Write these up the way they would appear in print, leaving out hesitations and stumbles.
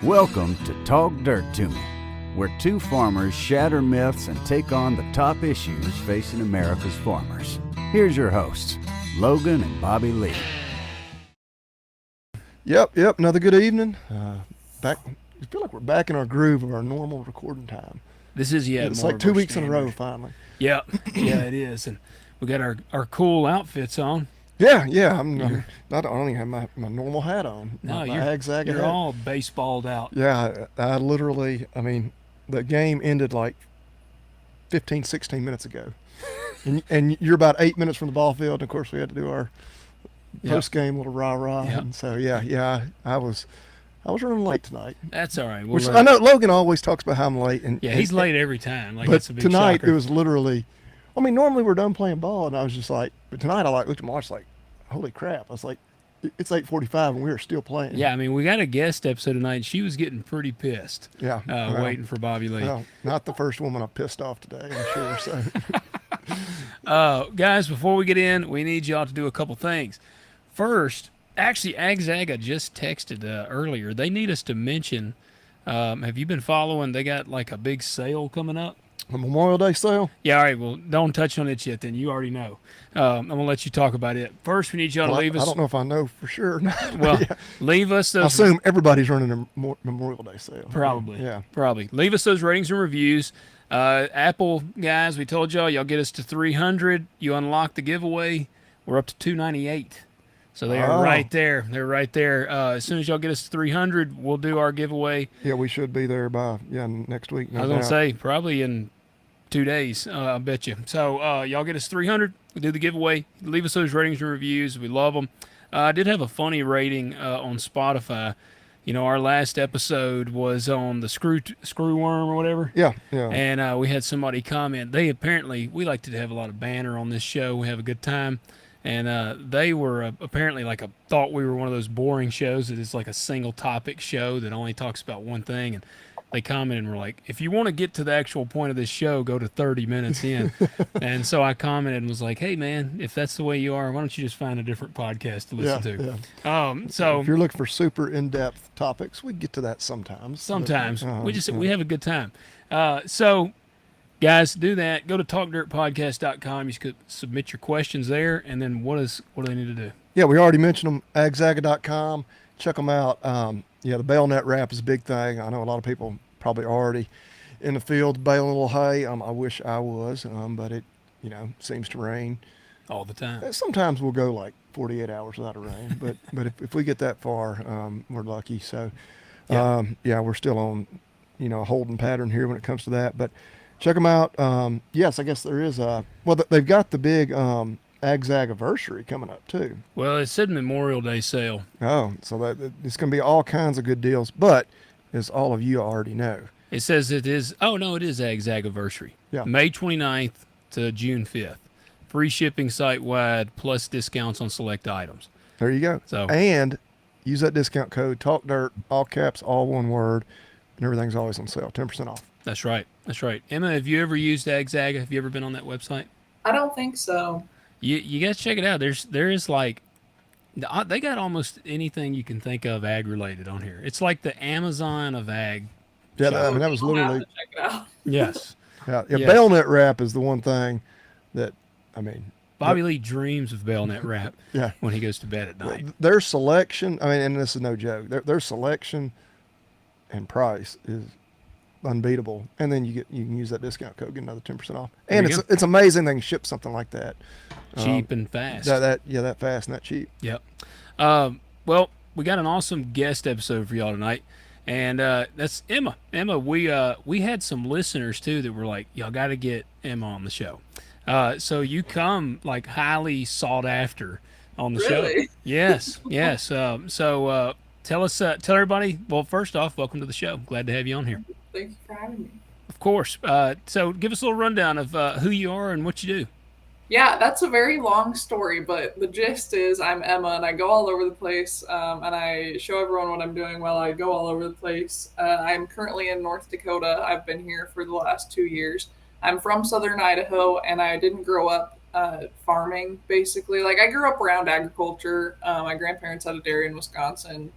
Welcome to Talk Dirt to Me, where two farmers shatter myths and take on the top issues facing America's farmers. Here's your hosts, Logan and Bobby Lee. Yep. Another good evening. Back. I feel like we're back in our groove of our normal recording time. This is It's like 2 weeks in a row finally. Yeah, it is, and we got our cool outfits on. Yeah. I don't even have my normal hat on. No, my Ag-Zag you're hat. all baseballed out. Yeah, I literally. I mean, the game ended like 15, 16 minutes ago, and you're about 8 minutes from the ball field. And of course, we had to do our post-game little rah-rah. Yep. And so I was running late tonight. That's all right. Which I know Logan always talks about how I'm late. And he's late every time. Like, but it's a big tonight shocker. it was literally. I mean, normally we're done playing ball, and I was just like, but tonight I looked at my watch like, holy crap! I was like, it's 8:45 and we are still playing. Yeah, I mean, we got a guest episode tonight. And she was getting pretty pissed. Yeah, waiting for Bobby Lee. Well, not the first woman I pissed off today, I'm sure. So, guys, before we get in, we need y'all to do a couple things. First, actually, Ag-Zag just texted earlier. They need us to mention. Have you been following? They got like a big sale coming up. a Memorial Day sale. Yeah, all right. Well, don't touch on it yet. Then you already know. I'm gonna let you talk about it. First, we need y'all to leave us. I don't know if I know for sure. Well, yeah. Leave us those. I assume everybody's running a Memorial Day sale. Probably. Yeah. Probably. Leave us those ratings and reviews. Apple guys, we told y'all get us to 300. You unlock the giveaway. We're up to 298. So they are right there. They're right there. As soon as y'all get us to 300, we'll do our giveaway. Yeah, we should be there by next week. I was gonna say probably in 2 days. I bet you. So y'all get us 300. We do the giveaway. Leave us those ratings and reviews. We love them. I did have a funny rating on Spotify. You know, our last episode was on the screwworm or whatever. Yeah. And we had somebody comment. We like to have a lot of banter on this show. We have a good time. And they were apparently thought we were one of those boring shows that is like a single topic show that only talks about one thing. And they commented and were like, if you want to get to the actual point of this show, go to 30 minutes in. And so I commented and was like, hey, man, if that's the way you are, why don't you just find a different podcast to listen to? Yeah. So if you're looking for super in-depth topics, we get to that sometimes. Sometimes. We have a good time. So, guys, do that. Go to talkdirtpodcast.com. You can submit your questions there. And then what do they need to do? Yeah, we already mentioned them, agzaga.com. Check them out. The bail net wrap is a big thing. I know a lot of people probably already in the field baling a little hay. I wish I was, but it, seems to rain all the time. Sometimes we'll go like 48 hours without a rain, but if we get that far, we're lucky. So, we're still on, a holding pattern here when it comes to that. But check them out. Yes, I guess there is they've got the big Ag-Zag anniversary coming up too. Well, it said Memorial Day sale. Oh, so it's going to be all kinds of good deals. But as all of you already know, it says it is. Oh no, it is Ag-Zag anniversary. Yeah, May 29th to June 5th. Free shipping site wide plus discounts on select items. There you go. So and use that discount code TalkDirt, all caps, all one word, and everything's always on sale, 10% off. That's right. Emma, have you ever used Ag-Zag? Have you ever been on that website? I don't think so. You guys check it out. There is they got almost anything you can think of ag related on here. It's like the Amazon of ag. Yeah, that was literally. Check it out. Yes. Yeah. Bail net wrap is the one thing that Bobby Lee dreams of bail net wrap. Yeah. When he goes to bed at night. Their selection. And this is no joke. Their selection and price is unbeatable, and then you can use that discount code, get another 10% off. And it's amazing they can ship something like that cheap and fast. That fast and that cheap. Yep. Well, we got an awesome guest episode for y'all tonight, and that's Emma. Emma, we had some listeners too that were like, y'all got to get Emma on the show. So you come like highly sought after on the show. Yes. So tell everybody. Well, first off, welcome to the show. Glad to have you on here. Thank you for having me. Of course. So give us a little rundown of who you are and what you do. Yeah, that's a very long story, but the gist is I'm Emma, and I go all over the place, and I show everyone what I'm doing while I go all over the place. I'm currently in North Dakota. I've been here for the last 2 years. I'm from southern Idaho, and I didn't grow up farming, basically. Like, I grew up around agriculture. My grandparents had a dairy in Wisconsin,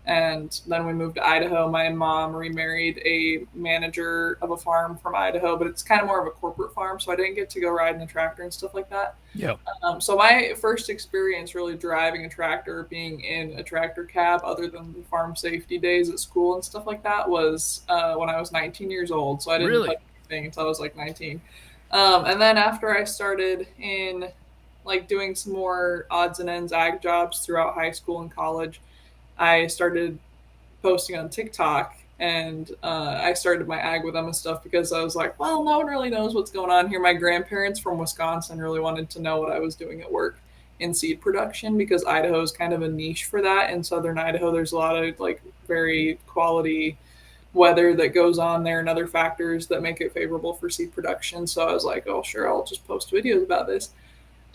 And then we moved to Idaho. My mom remarried a manager of a farm from Idaho, but it's kind of more of a corporate farm, so I didn't get to go ride in a tractor and stuff like that. Yeah. So my first experience really driving a tractor, being in a tractor cab, other than the farm safety days at school and stuff like that, was when I was 19 years old. So I didn't Really? touch anything until I was like 19. And then after I started in like doing some more odds and ends ag jobs throughout high school and college, I started posting on TikTok, and I started my AgwithEmma stuff because I was like, well, no one really knows what's going on here. My grandparents from Wisconsin really wanted to know what I was doing at work in seed production, because Idaho is kind of a niche for that. In southern Idaho, there's a lot of like very quality weather that goes on there and other factors that make it favorable for seed production. So I was like, oh, sure, I'll just post videos about this.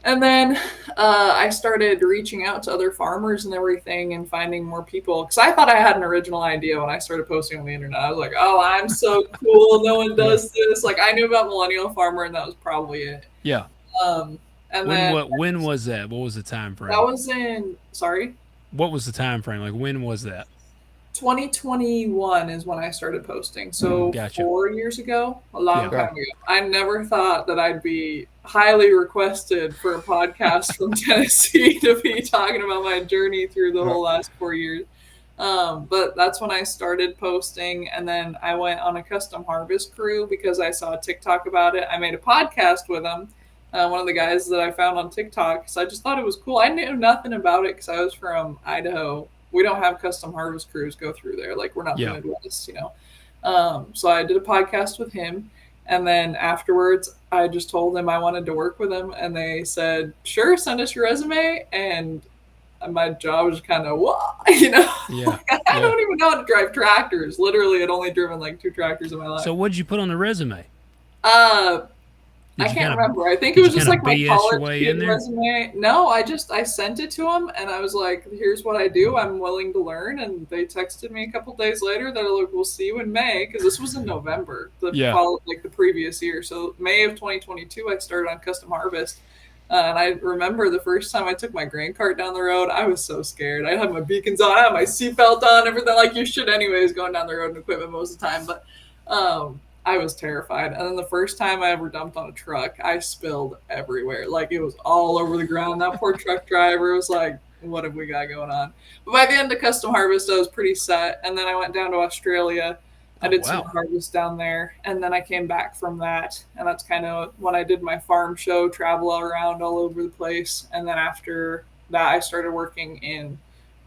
And then I started reaching out to other farmers and everything and finding more people, because I thought I had an original idea when I started posting on the internet. I was like, oh, I'm so cool. No one does this. Like, I knew about Millennial Farmer, and that was probably it. Yeah. And then When was that? What was the time frame? that was in, sorry, What was the time frame? Like, when was that? 2021 is when I started posting. So Gotcha. 4 years ago, a long Yeah. time ago. I never thought that I'd be highly requested for a podcast from Tennessee to be talking about my journey through the whole last 4 years. But that's when I started posting, and then I went on a custom harvest crew because I saw a TikTok about it. I made a podcast with him, one of the guys that I found on TikTok. So I just thought it was cool. I knew nothing about it because I was from Idaho. We don't have custom harvest crews go through there. Like, we're not the Midwest, you know. So I did a podcast with him, and then afterwards I just told them I wanted to work with him, and they said, sure, send us your resume. And my job was kind of, what? You know, like, I don't even know how to drive tractors. Literally, I'd only driven like 2 tractors in my life. So what'd you put on the resume? I can't remember. I think it was just like my college kid resume. No, I sent it to him, and I was like, here's what I do. I'm willing to learn. And they texted me a couple days later. They're like, we'll see you in May, because this was in November, the previous year. So May of 2022, I started on Custom Harvest. And I remember the first time I took my grain cart down the road, I was so scared. I had my beacons on, I had my seatbelt on, everything like you should anyways, going down the road in equipment most of the time. But I was terrified. And then the first time I ever dumped on a truck, I spilled everywhere. Like, it was all over the ground. That poor truck driver was like, what have we got going on? But by the end of Custom Harvest, I was pretty set. And then I went down to Australia. I did some harvest down there. And then I came back from that. And that's kind of when I did my farm show, travel around all over the place. And then after that, I started working in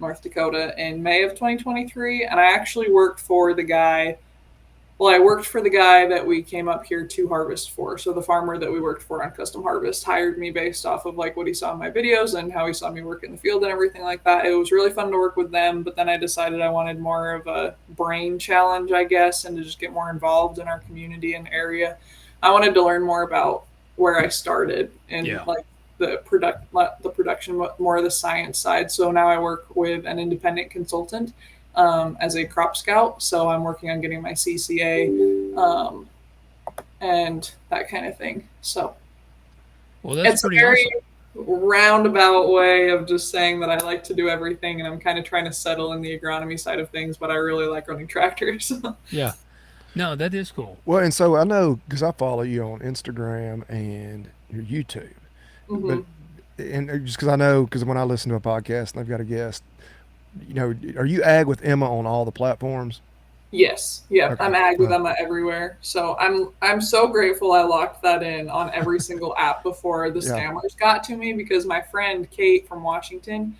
North Dakota in May of 2023. And I actually worked for the guy. Well, I worked for the guy that we came up here to harvest for. So the farmer that we worked for on Custom Harvest hired me based off of like what he saw in my videos and how he saw me work in the field and everything like that. It was really fun to work with them, but then I decided I wanted more of a brain challenge, I guess, and to just get more involved in our community and area. I wanted to learn more about where I started and like the production, more of the science side. So now I work with an independent consultant as a crop scout. So I'm working on getting my CCA and that kind of thing. So that's it's a very roundabout way of just saying that I like to do everything, and I'm kind of trying to settle in the agronomy side of things, but I really like running tractors. Yeah. No, that is cool. Well, and so I know, because I follow you on Instagram and your YouTube, but just because I know, because when I listen to a podcast and they've got a guest, you know, are you AgwithEmma on all the platforms? Yes. Yeah. Okay. I'm AgwithEmma everywhere. So I'm so grateful I locked that in on every single app before the scammers got to me, because my friend Kate from Washington,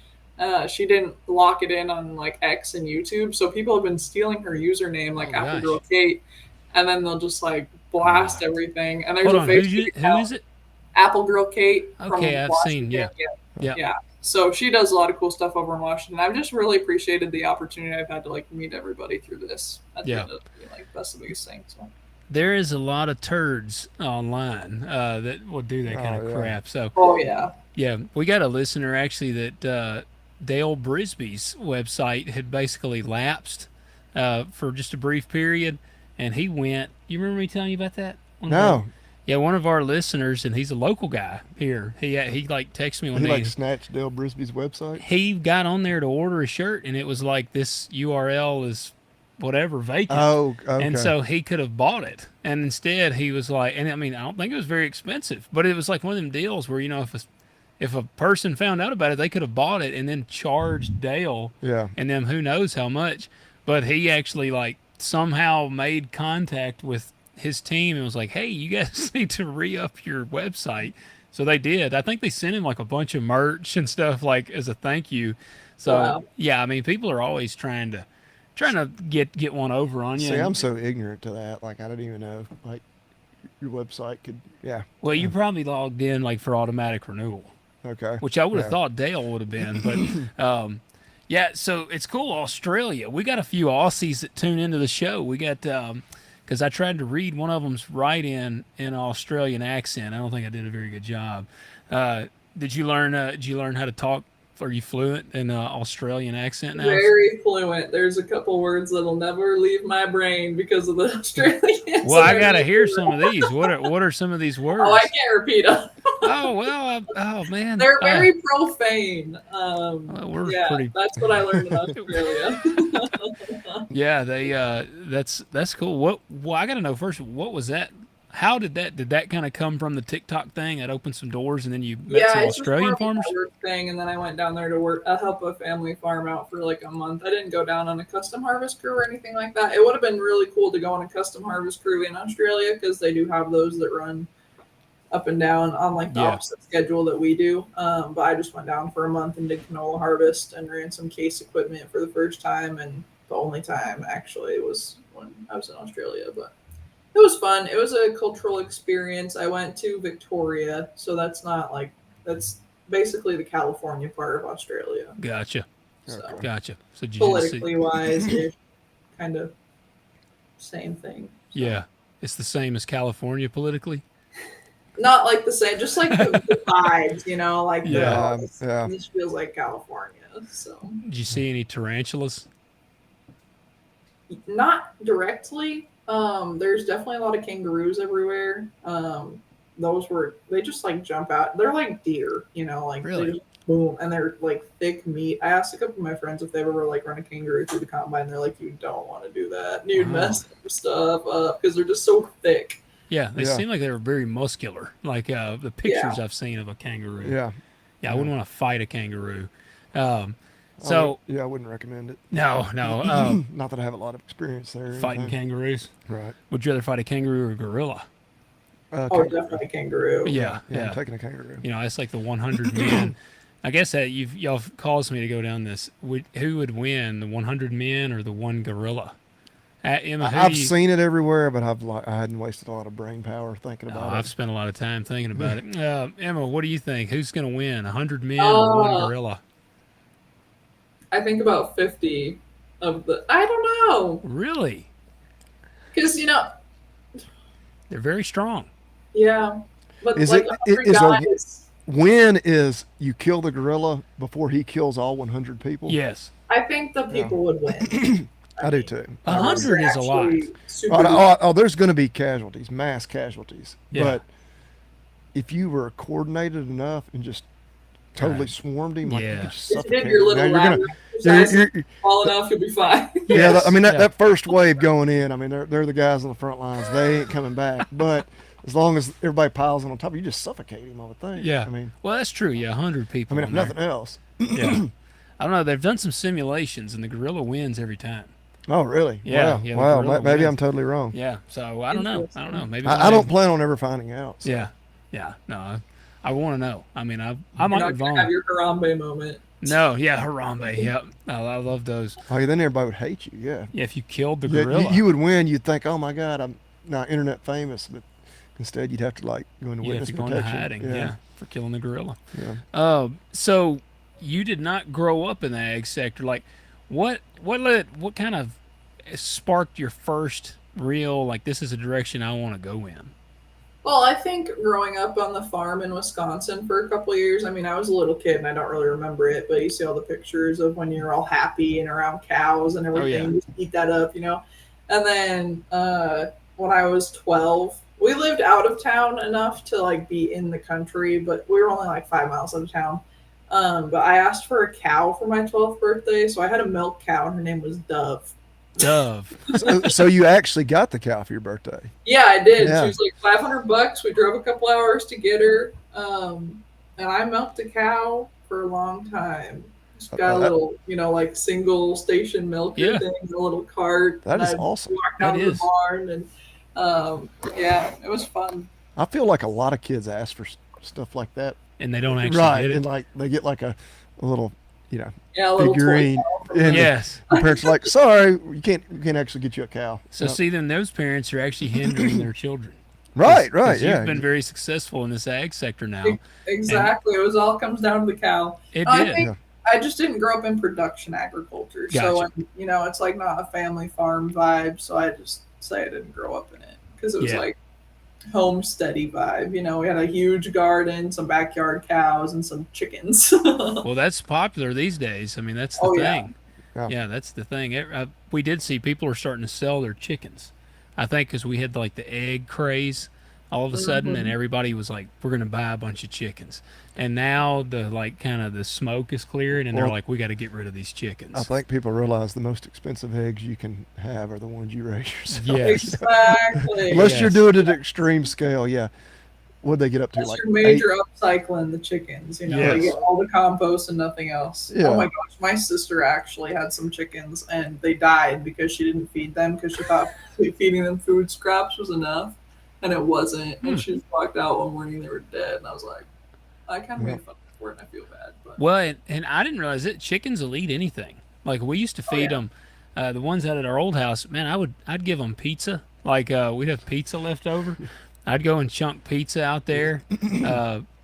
she didn't lock it in on like X and YouTube. So people have been stealing her username, like Apple Girl Kate, and then they'll just like blast everything. And there's a Facebook account. Who is it? Apple Girl Kate. Okay, I've seen. Yeah. So she does a lot of cool stuff over in Washington. I've just really appreciated the opportunity I've had to like meet everybody through this. That's that's the biggest thing. So there is a lot of turds online that will do that kind of crap. So we got a listener actually that Dale Brisby's website had basically lapsed for just a brief period, and he went. You remember me telling you about that? No. Yeah, one of our listeners, and he's a local guy here. He like texted me one He day. like snatched Dale Brisby's website. He got on there to order a shirt, and it was like this URL is whatever vacant. Oh, okay. And so he could have bought it, and instead he was like, and I mean, I don't think it was very expensive, but it was like one of them deals where if a person found out about it, they could have bought it and then charged Dale, Yeah. and then who knows how much. But he actually like somehow made contact with his team and was like, "Hey, you guys need to re-up your website." So they did. I think they sent him like a bunch of merch and stuff like as a thank you. So Wow. yeah, I mean, people are always trying to get one over on you. See, And- I'm so ignorant to that. Like, I didn't even know. Like, your website could. Yeah. well, you probably logged in like for automatic renewal, Okay. which I would have Yeah. thought Dale would have been. But yeah, so it's cool. Australia. We got a few Aussies that tune into the show. We got because I tried to read one of them's right in an Australian accent. I don't think I did a very good job. Did you learn? Did you learn how to talk? Are you fluent in Australian accent now? Very fluent. There's a couple words that'll never leave my brain because of the Australians. Well, I gotta hear some of these. What are some of these words? Oh, I can't repeat them. Oh well. Oh man. They're very profane. Well, we're yeah, pretty. that's what I learned in Australia. Yeah, they. That's cool. Well, I gotta know first. What was that? How did that kind of come from the TikTok thing? That opened some doors, and then you met some It's Australian just more of a farmers. work thing, and then I went down there to work, help a family farm out for like a month. I didn't go down on a custom harvest crew or anything like that. It would have been really cool to go on a custom harvest crew in Australia because they do have those that run up and down on like the Yeah. opposite schedule that we do. But I just went down for a month and did canola harvest and ran some case equipment for the first time, and the only time actually was when I was in Australia. But it was fun. It was a cultural experience. I went to Victoria, so that's basically the California part of Australia. Gotcha. So Okay. Gotcha. So did you just see? politically wise, it's kind of same thing. Yeah, it's the same as California politically. Not like the same, just like the vibes, like Yeah. Yeah. this feels like California. So Did you see any tarantulas? not directly. There's definitely a lot of kangaroos everywhere. They just like jump out. They're like deer, like Really? they just boom, and they're like thick meat. I asked a couple of my friends if they ever like run a kangaroo through the combine. They're like, you don't want to do that. You'd Wow. mess stuff up because they're just so thick. Yeah, they Yeah. seem like they were very muscular. Like the pictures I've seen of a kangaroo. Yeah. Yeah, I wouldn't want to fight a kangaroo. So Yeah, I wouldn't recommend it. no. Not that I have a lot of experience there. or Fighting anything. kangaroos. Right. Would you rather fight a kangaroo or a gorilla? Oh, Kangaroo. definitely kangaroo. Yeah. I'm taking a kangaroo. It's like the 100 men. I guess that y'all caused me to go down this. Who would win, the 100 men or the one gorilla? Emma, who I've do you- seen it everywhere, but I hadn't wasted a lot of brain power thinking Oh, about I've it. spent a lot of time thinking about it. Emma, what do you think? Who's going to win, 100 men or one gorilla? I think about 50 of the. I don't know. Really? Because, They're very strong. yeah. But Is like, it- 100 is a- guys, When is you kill the gorilla before he kills all 100 people? Yes. I think the people would win. I do too. 100 is a lot. There's going to be casualties, mass casualties. Yeah. But if you were coordinated enough and just totally Right. swarmed him, like Yeah. you could just If you suffocate did your him. little Now, ladder exercise you're- well enough, you'll be fine. Yeah, Yes. I mean Yeah. that first wave going in. I mean they're the guys on the front lines. They ain't coming back. But as long as everybody piles in on top, you just suffocate him. I would think. Yeah. I mean, Well, that's true. Yeah, 100 people. if on there. nothing else. Yeah. I don't know. They've done some simulations, and the gorilla wins every time. Oh, really? Yeah, Wow. yeah, the Wow. gorilla Maybe wins. I'm totally wrong. Yeah. So I don't know. Maybe I don't plan on ever finding out. So. Yeah. Yeah. No, I want to know. I mean, I You're might not be gonna wrong. have your Harambe moment. No. Yeah. Harambe. Yep. I love those. Oh, yeah, then everybody would hate you. Yeah. Yeah. If you killed the Yeah, gorilla. you would win. You'd think, oh my God, I'm not internet famous, but instead you'd have to like go into Yeah, witness if you're going protection. into hiding. Yeah. For killing the gorilla. Yeah. So you did not grow up in the ag sector. Like, what kind of sparked your first real, like, this is a direction I want to go in? Well, I think growing up on the farm in Wisconsin for a couple of years, I mean, I was a little kid and I don't really remember it, but you see all the pictures of when you're all happy and around cows and everything. yeah. Just eat that up, And then when I was 12, we lived out of town enough to like be in the country, but we were only like 5 miles out of town. But I asked for a cow for my 12th birthday, so I had a milk cow, and her name was Dove. Dove. So you actually got the cow for your birthday? Yeah, I did. Yeah. She was like $500. We drove a couple hours to get her, and I milked a cow for a long time. She's got a little, like single station milker thing, a little cart. That is awesome. Walked down to the barn, and it was fun. I feel like a lot of kids ask for stuff like that, and they don't actually right, get it. And like they get like a little, a little figurine. And yes, the parents are like, sorry, we can't actually get you a cow. So see, then those parents are actually hindering their children. Right. You've been very successful in this ag sector now. Exactly. It all comes down to the cow. It I did. think I just didn't grow up in production agriculture. Gotcha. So, it's like not a family farm vibe. So I just say I didn't grow up in it because it was like homesteady vibe. We had a huge garden, some backyard cows, and some chickens. Well, that's popular these days. I mean, that's the thing. Yeah, that's the thing. We did see people are starting to sell their chickens. I think because we had like the egg craze all of a sudden, and everybody was like, "We're going to buy a bunch of chickens." And now the smoke is clearing, and they're like, "We got to get rid of these chickens." I think people realize the most expensive eggs you can have are the ones you raise yourself. Yes, exactly. Unless you're doing it at extreme scale, What'd they get up to? That's like your major upcycling the chickens. You get all the compost and nothing else. Yeah. Oh my gosh, my sister actually had some chickens and they died because she didn't feed them because she thought feeding them food scraps was enough, and it wasn't. And she just walked out one morning, they were dead, and I was like, I kind of made fun for it, and I feel bad. But. Well, and I didn't realize it. Chickens will eat anything. Like we used to feed them. The ones out at our old house, man, I'd give them pizza. Like we'd have pizza left over. I'd go and chunk pizza out there.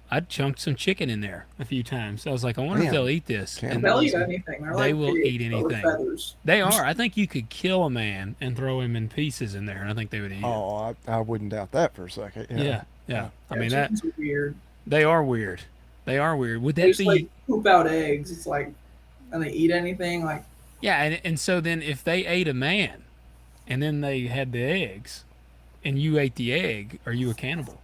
I'd chunk some chicken in there a few times. I was like, I wonder if they'll eat this. And they'll eat anything. They will eat anything. They are. I think you could kill a man and throw him in pieces in there, and I think they would eat it. I wouldn't doubt that for a second. Yeah. I mean, chickens are weird. They are weird. Would that be like poop out eggs? It's like, and they eat anything like. Yeah, and so then if they ate a man, and then they had the eggs, and you ate the egg, are you a cannibal?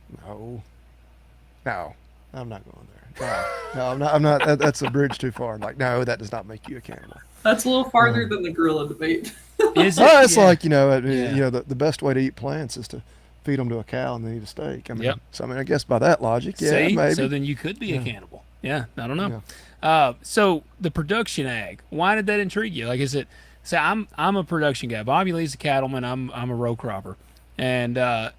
No, I'm not going there. No, I'm not. That's a bridge too far. Like, no, that does not make you a cannibal. That's a little farther than the gorilla debate. Is it? It's like the best way to eat plants is to feed them to a cow and then eat a steak. I mean, so I guess by that logic, maybe. So then you could be a cannibal. Yeah, I don't know. So the production ag, why did that intrigue you? Like, is it? So I'm a production guy. Bobby Lee's a cattleman. I'm a row cropper, and the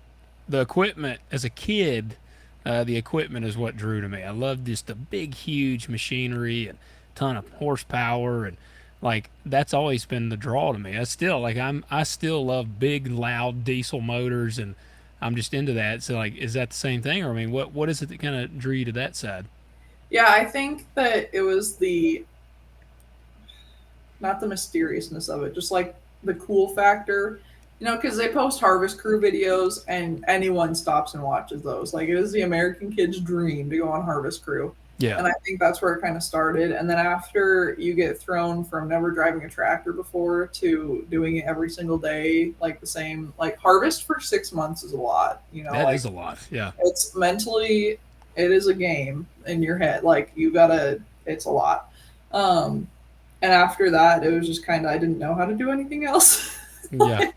equipment as a kid, the equipment is what drew to me. I loved just the big, huge machinery and ton of horsepower, and like that's always been the draw to me. I still love big, loud diesel motors, and I'm just into that. So like, is that the same thing, or I mean, what is it that kind of drew you to that side? Yeah, I think that it was not the mysteriousness of it, just like the cool factor, because they post harvest crew videos and anyone stops and watches those. Like, it is the American kid's dream to go on harvest crew. Yeah. And I think that's where it kind of started. And then after you get thrown from never driving a tractor before to doing it every single day, like the same, like harvest for 6 months is a lot, That is a lot. Yeah. It's mentally, it is a game in your head. Like it's a lot. And after that, it was just kind of, I didn't know how to do anything else. Yeah.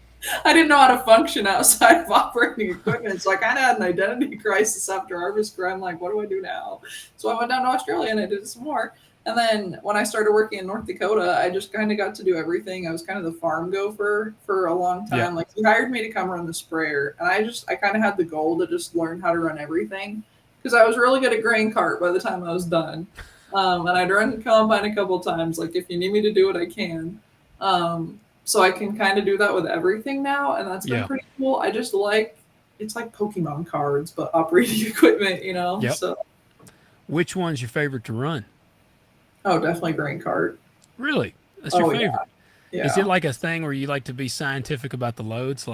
I didn't know how to function outside of operating equipment. So I kind of had an identity crisis after harvest crew. I'm like, what do I do now? So I went down to Australia and I did some more. And then when I started working in North Dakota, I just kind of got to do everything. I was kind of the farm gopher for a long time. Yeah. Like, he hired me to come run the sprayer. And I kind of had the goal to just learn how to run everything, because I was really good at grain cart by the time I was done. And I'd run the combine a couple times. Like, if you need me to do it, I can. So I can kind of do that with everything now, and that's been pretty cool. I just it's like Pokemon cards, but operating equipment, Yep. So. Which one's your favorite to run? Oh, definitely grain cart. Really? That's your favorite? Yeah. Is it like a thing where you like to be scientific about the loads?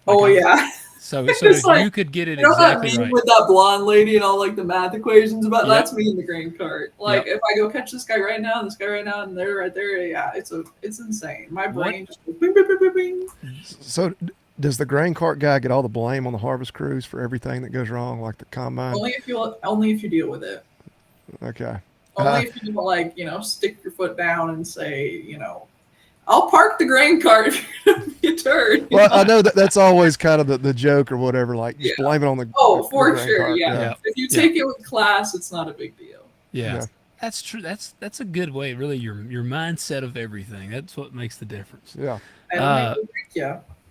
Yeah. So if like, you could get it exactly right. With that blonde lady and all like the math equations about that's me in the grain cart. Like, if I go catch this guy right now and this guy right now and they're right there, it's insane. My brain just goes bing, bing, bing, bing, bing. So does the grain cart guy get all the blame on the harvest crews for everything that goes wrong, like the combine? Only if you deal with it. Okay. Only if you don't, like, stick your foot down and say, I'll park the grain cart if you're gonna be a turd. Well, I know that's always kind of the joke or whatever, like just blame it on the for grain sure, cart. yeah. If you take it with class, it's not a big deal. Yeah. That's true. That's a good way. Really, your mindset of everything. That's what makes the difference. Yeah.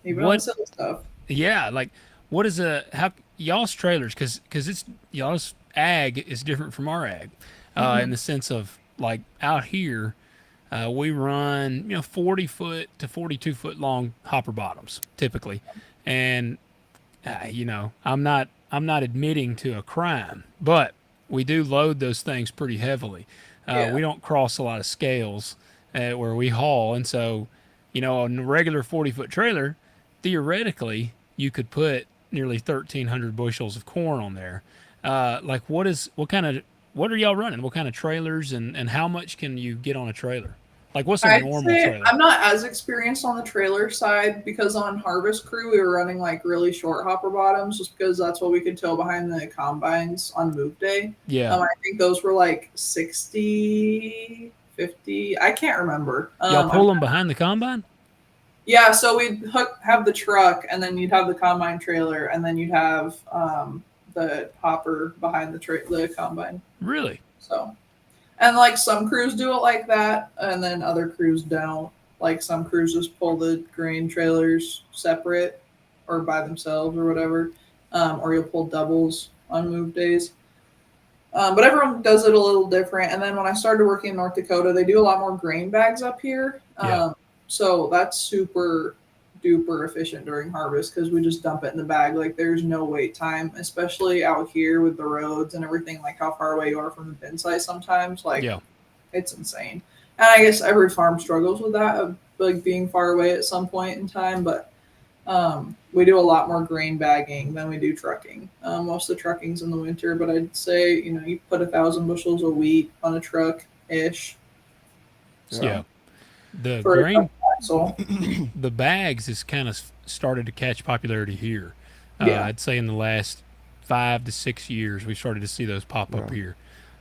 Even on silly stuff. Yeah, like what is how y'all's trailers? Because it's y'all's ag is different from our ag, in the sense of like out here, we run 40-foot to 42-foot long hopper bottoms typically, and I'm not admitting to a crime, but we do load those things pretty heavily. We don't cross a lot of scales where we haul, and so on a regular 40-foot trailer, theoretically you could put nearly 1,300 bushels of corn on there. Like what are y'all running? What kind of trailers and how much can you get on a trailer? Like what's a normal trailer? I'm not as experienced on the trailer side because on Harvest Crew we were running like really short hopper bottoms just because that's what we could tow behind the combines on move day. Yeah. I think those were like 60, 50. I can't remember. Y'all pull them behind the combine? Yeah, so we'd have the truck, and then you'd have the combine trailer, and then you'd have the hopper behind the combine. Really? So, and like some crews do it like that, and then other crews don't. Like some crews just pull the grain trailers separate or by themselves or whatever, or you'll pull doubles on move days. But everyone does it a little different. And then when I started working in North Dakota, they do a lot more grain bags up here. So that's super duper efficient during harvest because we just dump it in the bag. Like there's no wait time, especially out here with the roads and everything, like how far away you are from the bin site sometimes. Like it's insane. And I guess every farm struggles with that, of like being far away at some point in time. But we do a lot more grain bagging than we do trucking. Most of the trucking's in the winter, but I'd say, you put 1,000 bushels of wheat on a truck-ish. So. Yeah. The grain, the bags has kind of started to catch popularity here. I'd say in the last 5 to 6 years, we started to see those pop up here.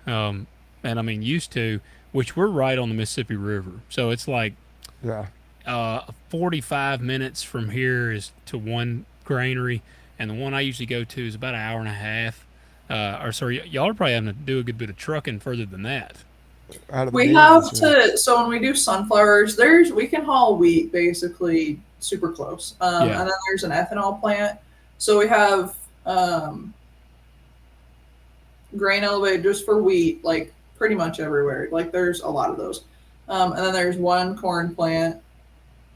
And I mean, used to, which we're right on the Mississippi River. So it's like 45 minutes from here is to one granary. And the one I usually go to is about an hour and a half. Y'all are probably having to do a good bit of trucking further than that. We have to, so when we do sunflowers, we can haul wheat basically super close. And then there's an ethanol plant. So we have grain elevators for wheat, like pretty much everywhere. Like there's a lot of those. And then there's one corn plant.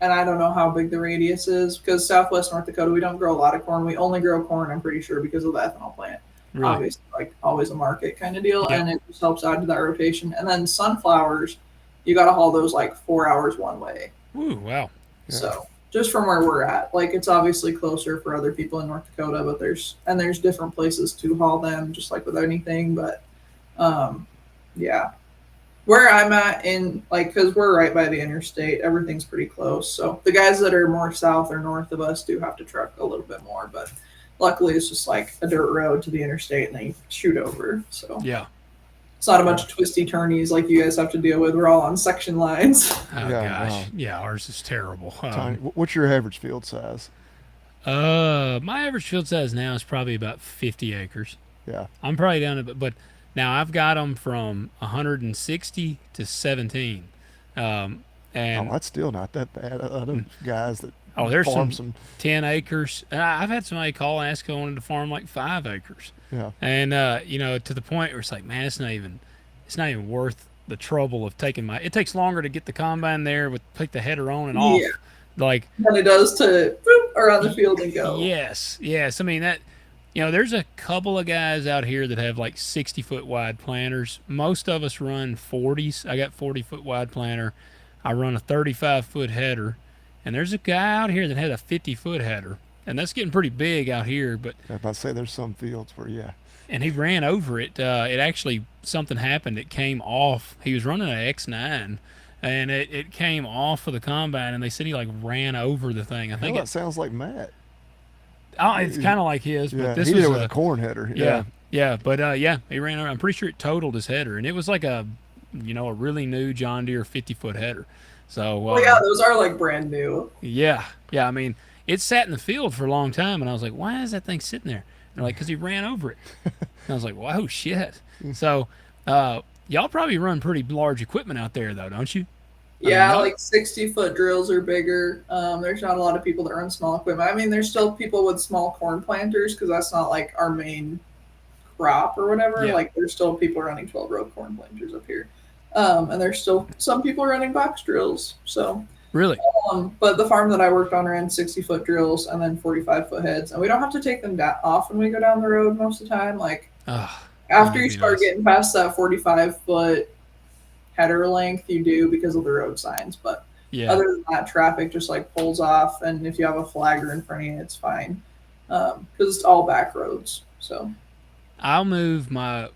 And I don't know how big the radius is because Southwest North Dakota, we don't grow a lot of corn. We only grow corn, I'm pretty sure, because of the ethanol plant. Really? Obviously, like always a market kind of deal, and it just helps add to that rotation. And then sunflowers, you got to haul those like 4 hours one way. Ooh, wow! So just from where we're at, like it's obviously closer for other people in North Dakota, but there's different places to haul them, just like with anything. But where I'm at because we're right by the interstate, everything's pretty close. So the guys that are more south or north of us do have to truck a little bit more, but. Luckily, it's just like a dirt road to the interstate, and then you shoot over. So it's not a bunch of twisty turnies like you guys have to deal with. We're all on section lines. Oh gosh, ours is terrible. What's your average field size? My average field size now is probably about 50 acres. Yeah, I'm probably down to, but now I've got them from 160 to 17. And that's still not that bad. Other guys that. Oh, there's some 10 acres. I've had somebody call and ask if I wanted to farm like 5 acres. Yeah. And, to the point where it's like, man, it's not even worth the trouble of it takes longer to get the combine there with take the header on and off. Like than it does to boop, around the field and go. Yes. I mean, that, there's a couple of guys out here that have like 60-foot wide planters. Most of us run 40s. I got 40-foot wide planter. I run a 35-foot header. And there's a guy out here that had a 50-foot header, and that's getting pretty big out here. But I was about to say there's some fields where, and he ran over it. It actually, something happened. It came off. He was running an X9, and it came off of the combine, and they said he like ran over the thing. I think that sounds like Matt. Oh, it's kind of like his, but this he was did it with a corn header. Yeah, but he ran over. I'm pretty sure it totaled his header, and it was like a really new John Deere 50-foot header. So, well, yeah, those are like brand new. Yeah. I mean, it sat in the field for a long time, and I was like, why is that thing sitting there? And they're like, because he ran over it. And I was like, wow, shit. So, y'all probably run pretty large equipment out there, though, don't you? Yeah, like 60-foot drills are bigger. There's not a lot of people that run small equipment. I mean, there's still people with small corn planters because that's not like our main crop or whatever. Yeah. Like there's still people running 12-row corn planters up here. And there's still some people running box drills. So really, but the farm that I worked on ran 60-foot drills and then 45-foot heads, and we don't have to take them off when we go down the road most of the time. Like after you start getting past that 45-foot header length, you do because of the road signs. But other than that, traffic just like pulls off, and if you have a flagger in front of you, it's fine because it's all back roads. So I'll move my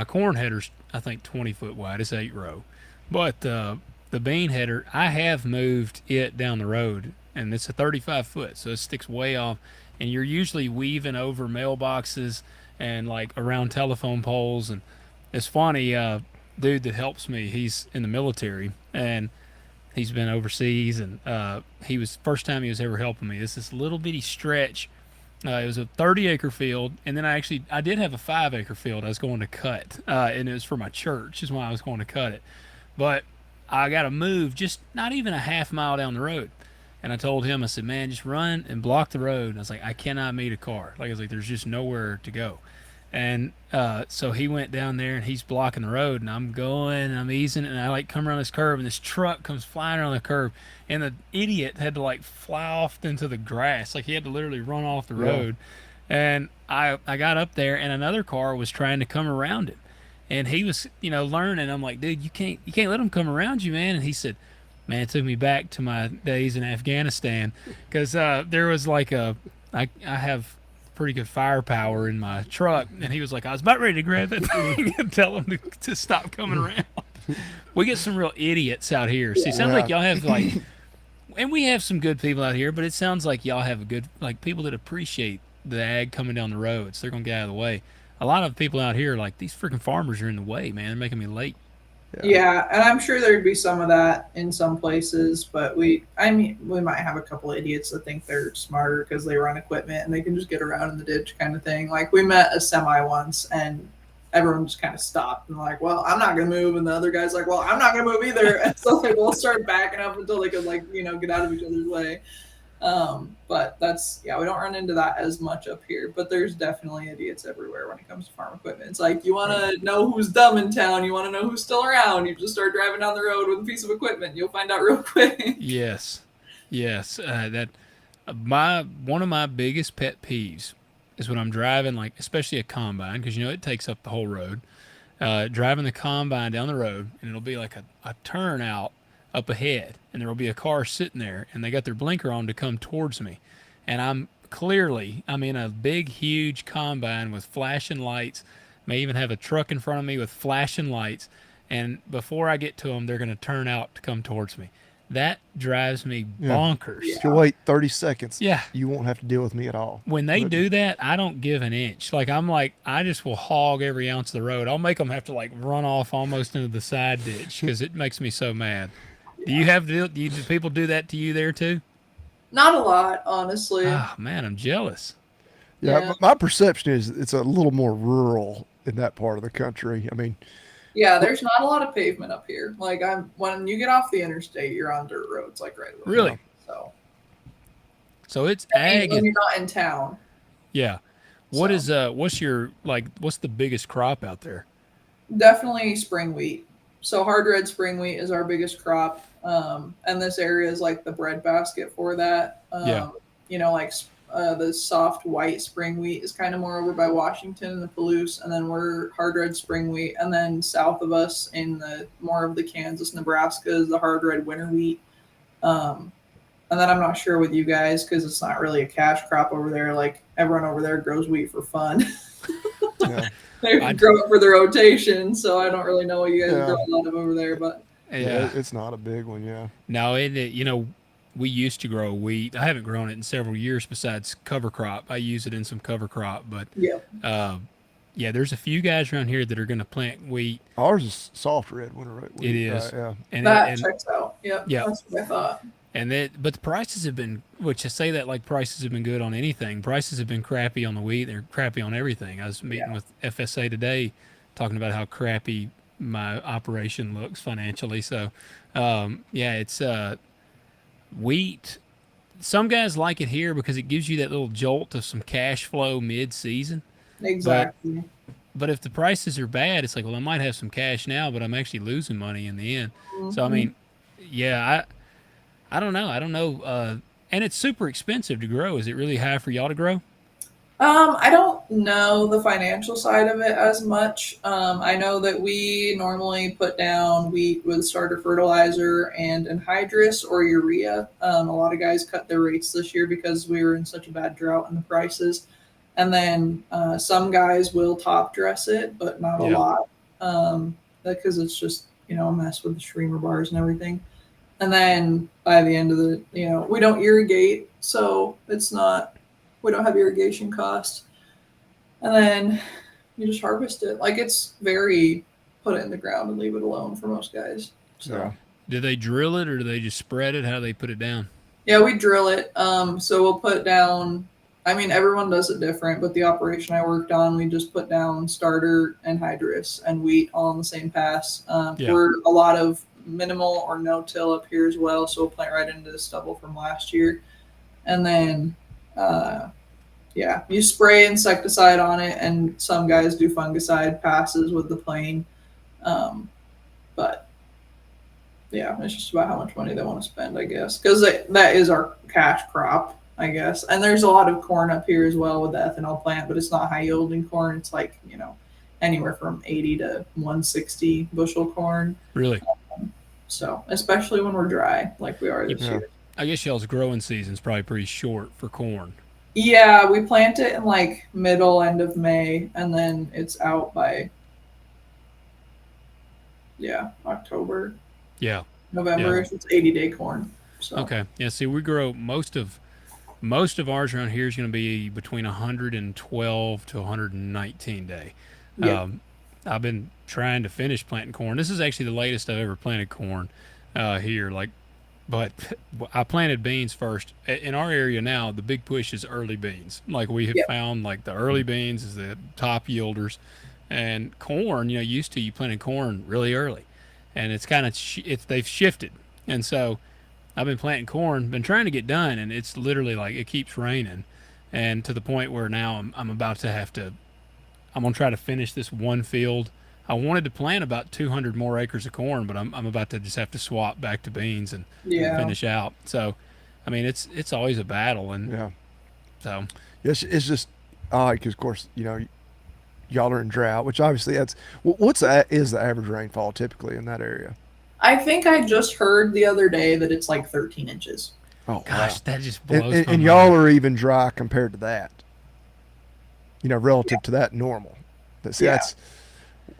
corn headers. I think 20-foot wide. It's 8-row, but the bean header, I have moved it down the road, and it's a 35-foot, so it sticks way off. And you're usually weaving over mailboxes and like around telephone poles. And it's funny. Dude that helps me, he's in the military, and he's been overseas, and he was first time he was ever helping me. It's this little bitty stretch. It was a 30-acre field, and then I did have a 5-acre field I was going to cut, and it was for my church is why I was going to cut it. But I got to move just not even a half mile down the road. And I told him, I said, man, just run and block the road. And I was like, I cannot meet a car. Like I was like, there's just nowhere to go. And so he went down there, and he's blocking the road, and I'm going, and I'm easing, and I like come around this curve, and this truck comes flying around the curve, and the idiot had to like fly off into the grass, like he had to literally run off the road. And I got up there, and another car was trying to come around him, and he was learning. I'm like, dude, you can't let him come around you, man. And he said, man, it took me back to my days in Afghanistan, because there was like I have pretty good firepower in my truck, and he was like, I was about ready to grab that thing and tell him to stop coming around. We get some real idiots out here. See, sounds like y'all have like, and we have some good people out here, but it sounds like y'all have a good, like, people that appreciate the ag coming down the road, so they're gonna get out of the way. A lot of people out here are like, these freaking farmers are in the way, man. They're making me late. Yeah, and I'm sure there'd be some of that in some places, but we might have a couple of idiots that think they're smarter because they run equipment and they can just get around in the ditch kind of thing. Like we met a semi once, and everyone just kind of stopped and like, well, I'm not gonna move, and the other guy's like, well, I'm not gonna move either, and so they both start backing up until they could get out of each other's way. But that's, we don't run into that as much up here, but there's definitely idiots everywhere when it comes to farm equipment. It's like, you want to know who's dumb in town, you want to know who's still around, you just start driving down the road with a piece of equipment, you'll find out real quick. Yes. That one of my biggest pet peeves is when I'm driving, like, especially a combine, because it takes up the whole road, driving the combine down the road, and it'll be like a turnout up ahead, and there will be a car sitting there, and they got their blinker on to come towards me, and I'm in a big, huge combine with flashing lights, may even have a truck in front of me with flashing lights, and before I get to them, they're going to turn out to come towards me. That drives me bonkers. If you wait 30 seconds, Yeah. you won't have to deal with me at all. When they do that, I don't give an inch. Like, I just will hog every ounce of the road. I'll make them have to, like, run off almost into the side ditch because it makes me so mad. Do people do that to you there too? Not a lot, honestly. Oh man, I'm jealous. Yeah, my perception is it's a little more rural in that part of the country. I mean, yeah, there's not a lot of pavement up here. Like when you get off the interstate, you're on dirt roads, like right away. Really? So it's ag. When you're not in town. Yeah. What's the biggest crop out there? Definitely spring wheat. So hard red spring wheat is our biggest crop. And this area is like the breadbasket for that. The soft white spring wheat is kind of more over by Washington and the Palouse, and then we're hard red spring wheat. And then south of us in more of the Kansas, Nebraska is the hard red winter wheat. And then I'm not sure with you guys because it's not really a cash crop over there. Like everyone over there grows wheat for fun. yeah. They grow it for the rotation, so I don't really know what you guys grow a lot of over there, but it's not a big one. Yeah. No, we used to grow wheat. I haven't grown it in several years besides cover crop. I use it in some cover crop, but Yeah. yeah, there's a few guys around here that are going to plant wheat. Ours is soft red winter wheat. It is, Yeah. That checks out. Yep. Yeah. That's what I thought. But the prices have been, which I say that like prices have been good on anything. Prices have been crappy on the wheat. They're crappy on everything. I was meeting with FSA today, talking about how crappy my operation looks financially. So, yeah, it's wheat. Some guys like it here because it gives you that little jolt of some cash flow mid-season. Exactly. But if the prices are bad, it's like, well, I might have some cash now, but I'm actually losing money in the end. So I mean, yeah, I don't know. I don't know. And it's super expensive to grow. Is it really high for y'all to grow? I don't know the financial side of it as much. I know that we normally put down wheat with starter fertilizer and anhydrous or urea. A lot of guys cut their rates this year because we were in such a bad drought in the prices. And then some guys will top dress it, but not a lot, because it's just, a mess with the streamer bars and everything. And then by the end of the, we don't irrigate, so we don't have irrigation costs. And then you just harvest it. Like, it's very put it in the ground and leave it alone for most guys. So. Yeah. Do they drill it or do they just spread it? How do they put it down? Yeah, we drill it. So we'll put down, everyone does it different, but the operation I worked on, we just put down starter, anhydrous, and wheat all in the same pass. We're a lot of minimal or no till up here as well, so we'll plant right into the stubble from last year. And then you spray insecticide on it, and some guys do fungicide passes with the plane. But yeah, it's just about how much money they want to spend, I guess, because that is our cash crop, I guess. And there's a lot of corn up here as well with the ethanol plant, but it's not high yielding corn. It's like, anywhere from 80 to 160 bushel corn. Really? So, especially when we're dry, like we are this year. I guess y'all's growing season's probably pretty short for corn. Yeah, we plant it in like end of May, and then it's out by October. Yeah. November-ish. It's 80-day corn. So. Okay. Yeah, see, we grow most of ours around here is going to be between 112 to 119 day. Yep. I've been trying to finish planting corn. This is actually the latest I've ever planted corn here. But I planted beans first. In our area now, the big push is early beans. Like, we have found, like, the early beans is the top yielders. And corn, you planted corn really early. And it's kind of, they've shifted. And so I've been planting corn, been trying to get done, and it's literally like it keeps raining. And to the point where now I'm about to I'm going to try to finish this one field. I wanted to plant about 200 more acres of corn, but I'm about to just have to swap back to beans and finish out. So, it's always a battle. And so. Yes, it's just odd because, of course, y'all are in drought, which obviously is the average rainfall typically in that area? I think I just heard the other day that it's like 13 inches. Oh, gosh, wow. That just blows my and mind. y'all are even dry compared to that. Relative to that normal. That's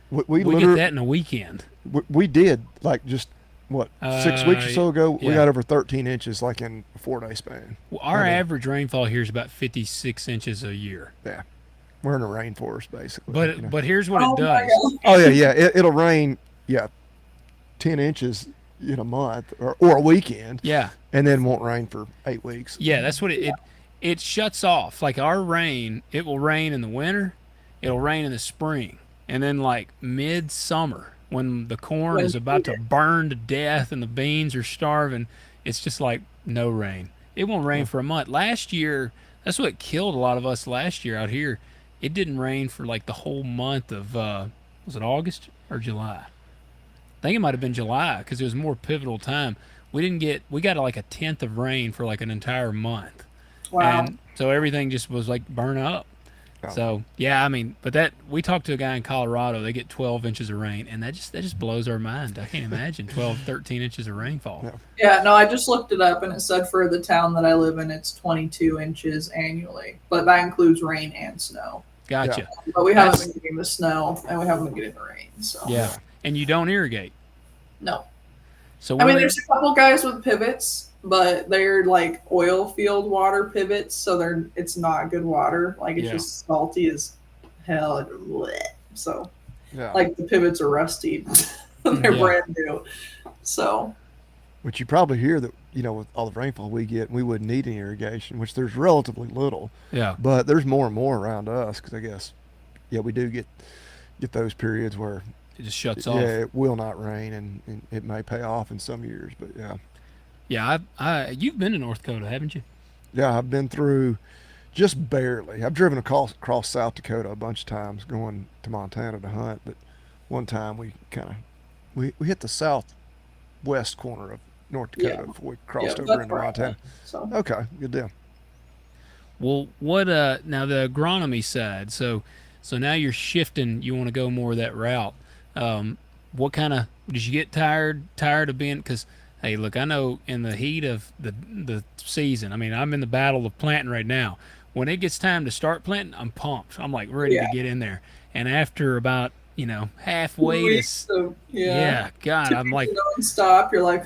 we get that in a weekend. We did like just 6 weeks or so ago. We got over 13 inches like in a 4-day span. Well, our average rainfall here is about 56 inches a year. Yeah, we're in a rainforest basically. But here's what it does. Oh yeah. It'll rain 10 inches in a month or a weekend. Yeah, and then won't rain for 8 weeks. Yeah, that's what it shuts off. Like, our rain, it will rain in the winter, it'll rain in the spring, and then like midsummer when the corn is about to burn to death and the beans are starving, it's just like no rain. It won't rain for a month. Last year, that's what killed a lot of us last year out here. It didn't rain for like the whole month of was it August or July? I think it might have been July because it was a more pivotal time. We got like a tenth of rain for like an entire month. Wow. And so everything just was like burn up. Oh. So, yeah, but we talked to a guy in Colorado, they get 12 inches of rain, and that just blows our mind. I can't imagine 12, 13 inches of rainfall. Yeah, no, I just looked it up, and it said for the town that I live in, it's 22 inches annually, but that includes rain and snow. Gotcha. Yeah. But we haven't been getting the snow, and we haven't been getting the rain. So yeah, and you don't irrigate. No. So there's a couple guys with pivots, but they're like oil field water pivots, so it's not good water. Like it's just salty as hell. Bleh. So Yeah. like the pivots are rusty. They're brand new. So which you probably hear that, with all the rainfall we get, we wouldn't need any irrigation, which there's relatively little. Yeah. But there's more and more around us because I guess, we do get those periods where it just shuts off. Yeah, it will not rain, and it may pay off in some years, but yeah. Yeah, you've been to North Dakota, haven't you? Yeah, I've been through just barely. I've driven across South Dakota a bunch of times going to Montana to hunt, but one time we we hit the southwest corner of North Dakota before we crossed over into Montana. So. Okay, good deal. Well, what now the agronomy side? So now you're shifting. You want to go more that route. What kind of did you get tired of being? Because hey, look, I know in the heat of the season. I mean, I'm in the battle of planting right now. When it gets time to start planting, I'm pumped. I'm like ready to get in there. And after about halfway to God, I'm like nonstop. You're like,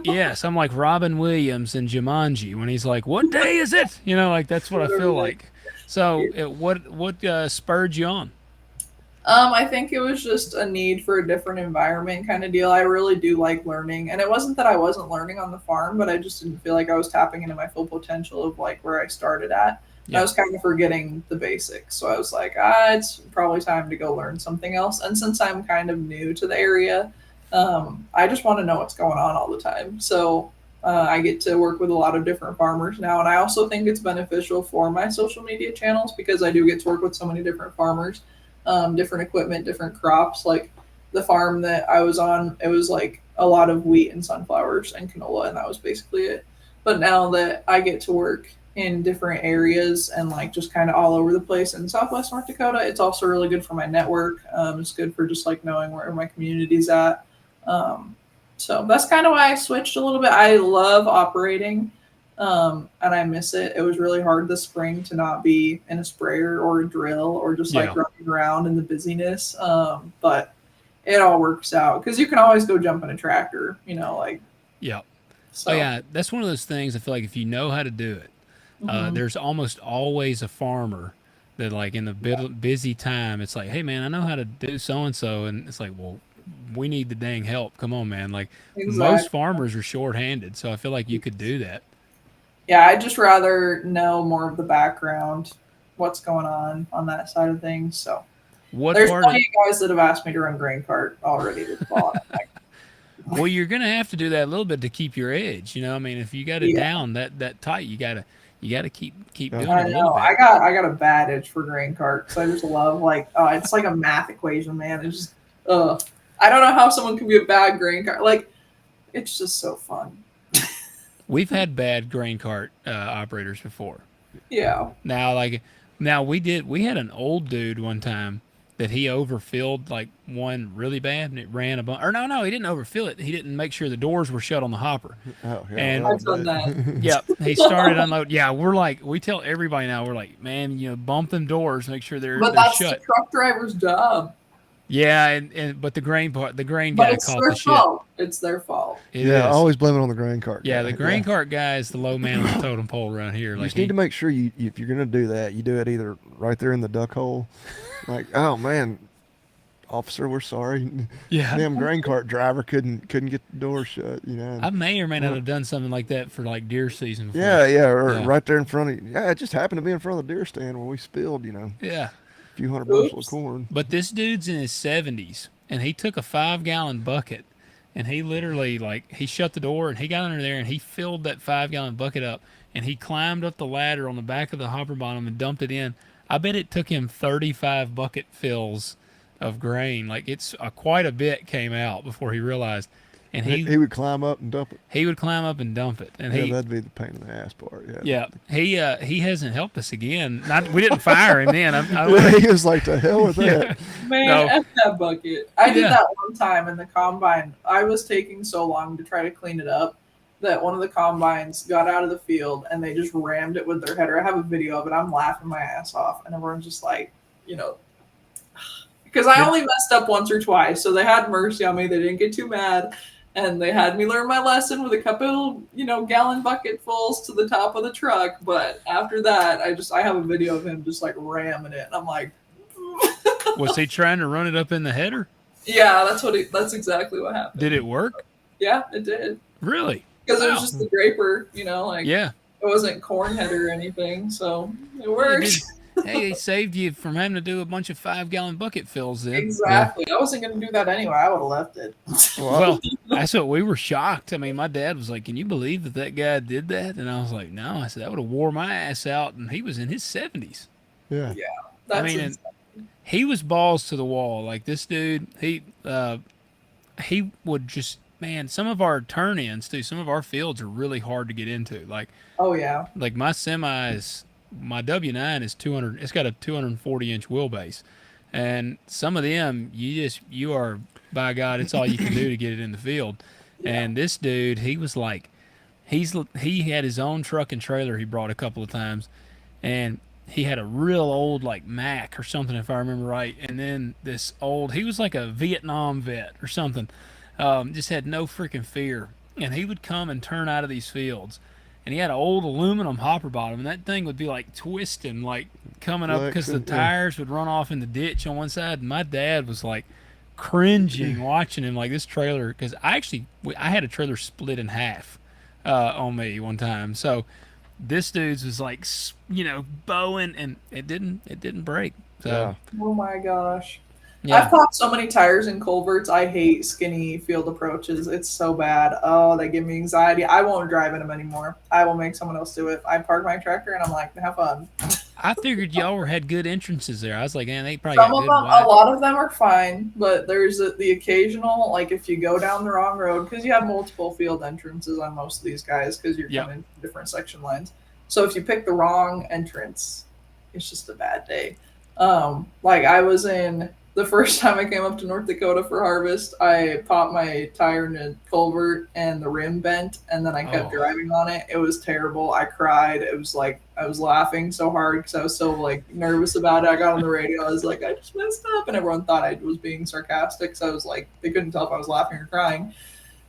yes, I'm like Robin Williams in Jumanji when he's like, "What day is it?" Like that's what I feel like. So, what spurred you on? I think it was just a need for a different environment kind of deal. I really do like learning, and it wasn't that I wasn't learning on the farm, but I just didn't feel like I was tapping into my full potential of like where I started at. Yeah. I was kind of forgetting the basics. So I was like, it's probably time to go learn something else. And since I'm kind of new to the area, I just want to know what's going on all the time. So I get to work with a lot of different farmers now. And I also think it's beneficial for my social media channels because I do get to work with so many different farmers, different equipment, different crops. Like the farm that I was on, it was like a lot of wheat and sunflowers and canola, and that was basically it. But now that I get to work in different areas and like just kind of all over the place in Southwest North Dakota, it's also really good for my network. It's good for just like knowing where my community's at. So that's kind of why I switched a little bit. I love operating, and I miss it. It was really hard this spring to not be in a sprayer or a drill or just like running around in the busyness. But it all works out because you can always go jump in a tractor, Yeah. So. Oh yeah, that's one of those things I feel like if you know how to do it, there's almost always a farmer that like in the busy time, it's like, hey man, I know how to do so-and-so. And it's like, well, we need the dang help. Come on, man. Like most farmers are shorthanded. So I feel like you could do that. Yeah. I'd just rather know more of the background, what's going on that side of things. So there's plenty of guys that have asked me to run grain cart already this fall. Well, you're going to have to do that a little bit to keep your edge. I mean, if you got it down that tight, you got to keep doing it a little bit. I got a bad itch for grain cart because I just love it's like a math equation, man. It's just I don't know how someone can be a bad grain cart. Like it's just so fun. We've had bad grain cart operators before. Yeah. Now we had an old dude one time that he overfilled like one really bad and it ran a bunch. Or no, he didn't overfill it. He didn't make sure the doors were shut on the hopper. Oh, yeah. And I've done that. Yeah, he started unload. Yeah, we tell everybody now, we're like, man, bump them doors, make sure they're shut. But that's the truck driver's job. Yeah, but the grain guy caught the shit. It's their fault. It is. I always blame it on the grain cart guy. Yeah, the grain cart guy is the low man on the totem pole around here. You just need to make sure if you're going to do that, you do it either right there in the duck hole. Like, oh man, officer, we're sorry. Yeah. Damn grain cart driver couldn't get the door shut, I may or may not have done something like that for like deer season before. Yeah, right there in front of you. Yeah, it just happened to be in front of the deer stand when we spilled, Yeah. A few hundred bushels of corn. But this dude's in his 70s, and he took a 5-gallon bucket, and he literally, he shut the door, and he got under there, and he filled that 5-gallon bucket up, and he climbed up the ladder on the back of the hopper bottom and dumped it in. I bet it took him 35 bucket fills of grain. Like, it's quite a bit came out before he realized. And he would climb up and dump it. He would climb up and dump it. And that'd be the pain in the ass part. Yeah. He hasn't helped us again. We didn't fire him then. He was like, to hell with that. Man, F that bucket. I did that one time in the combine. I was taking so long to try to clean it up that one of the combines got out of the field and they just rammed it with their header. I have a video of it. I'm laughing my ass off. And everyone's just like, because I only messed up once or twice. So they had mercy on me. They didn't get too mad. And they had me learn my lesson with a couple, gallon bucketfuls to the top of the truck. But after that, I have a video of him just like ramming it. And I'm like, Was he trying to run it up in the header? yeah, that's exactly what happened. Did it work? Yeah, it did. Really? Because it was just the draper, Yeah. It wasn't corn header or anything, so it worked. Hey, it saved you from having to do a bunch of 5-gallon bucket fills then. Exactly. I wasn't going to do that anyway. I would have left it. Well, that's what we were shocked. I mean, my dad was like, "Can you believe that guy did that?" And I was like, "No." I said, "That would have wore my ass out." And he was in his 70s. Yeah. Yeah. I mean, he was balls to the wall. Like this dude, he would just, man, some of our turn-ins too, some of our fields are really hard to get into. Like, oh yeah. Like my W9 is 200. It's got a 240-inch wheelbase, and some of them you are, by God, it's all you can do to get it in the field. Yeah. And this dude, he was like, he had his own truck and trailer he brought a couple of times, and he had a real old like Mack or something if I remember right, and then he was like a Vietnam vet or something, just had no freaking fear, and he would come and turn out of these fields. And he had an old aluminum hopper bottom, and that thing would be like twisting, like coming up because the tires would run off in the ditch on one side. And my dad was like cringing watching him, like this trailer, because I had a trailer split in half on me one time. So this dude's was like, bowing, and it didn't break. So, yeah. Oh my gosh. Yeah. I've popped so many tires in culverts. I hate skinny field approaches. It's so bad. Oh, they give me anxiety. I won't drive in them anymore. I will make someone else do it. I park my tractor and I'm like, have fun. I figured y'all had good entrances there. I was like, man, they probably Some got of good them, wide. a lot of them are fine, but there's the occasional, like if you go down the wrong road, because you have multiple field entrances on most of these guys because you're coming from different section lines. So if you pick the wrong entrance, it's just a bad day. Like I was in. The first time I came up to North Dakota for harvest, I popped my tire in a culvert and the rim bent, and then I kept driving on it. It was terrible. I cried. It was like I was laughing so hard because I was so like nervous about it. I got on the radio. I was like, I just messed up, and everyone thought I was being sarcastic. So I was like, they couldn't tell if I was laughing or crying.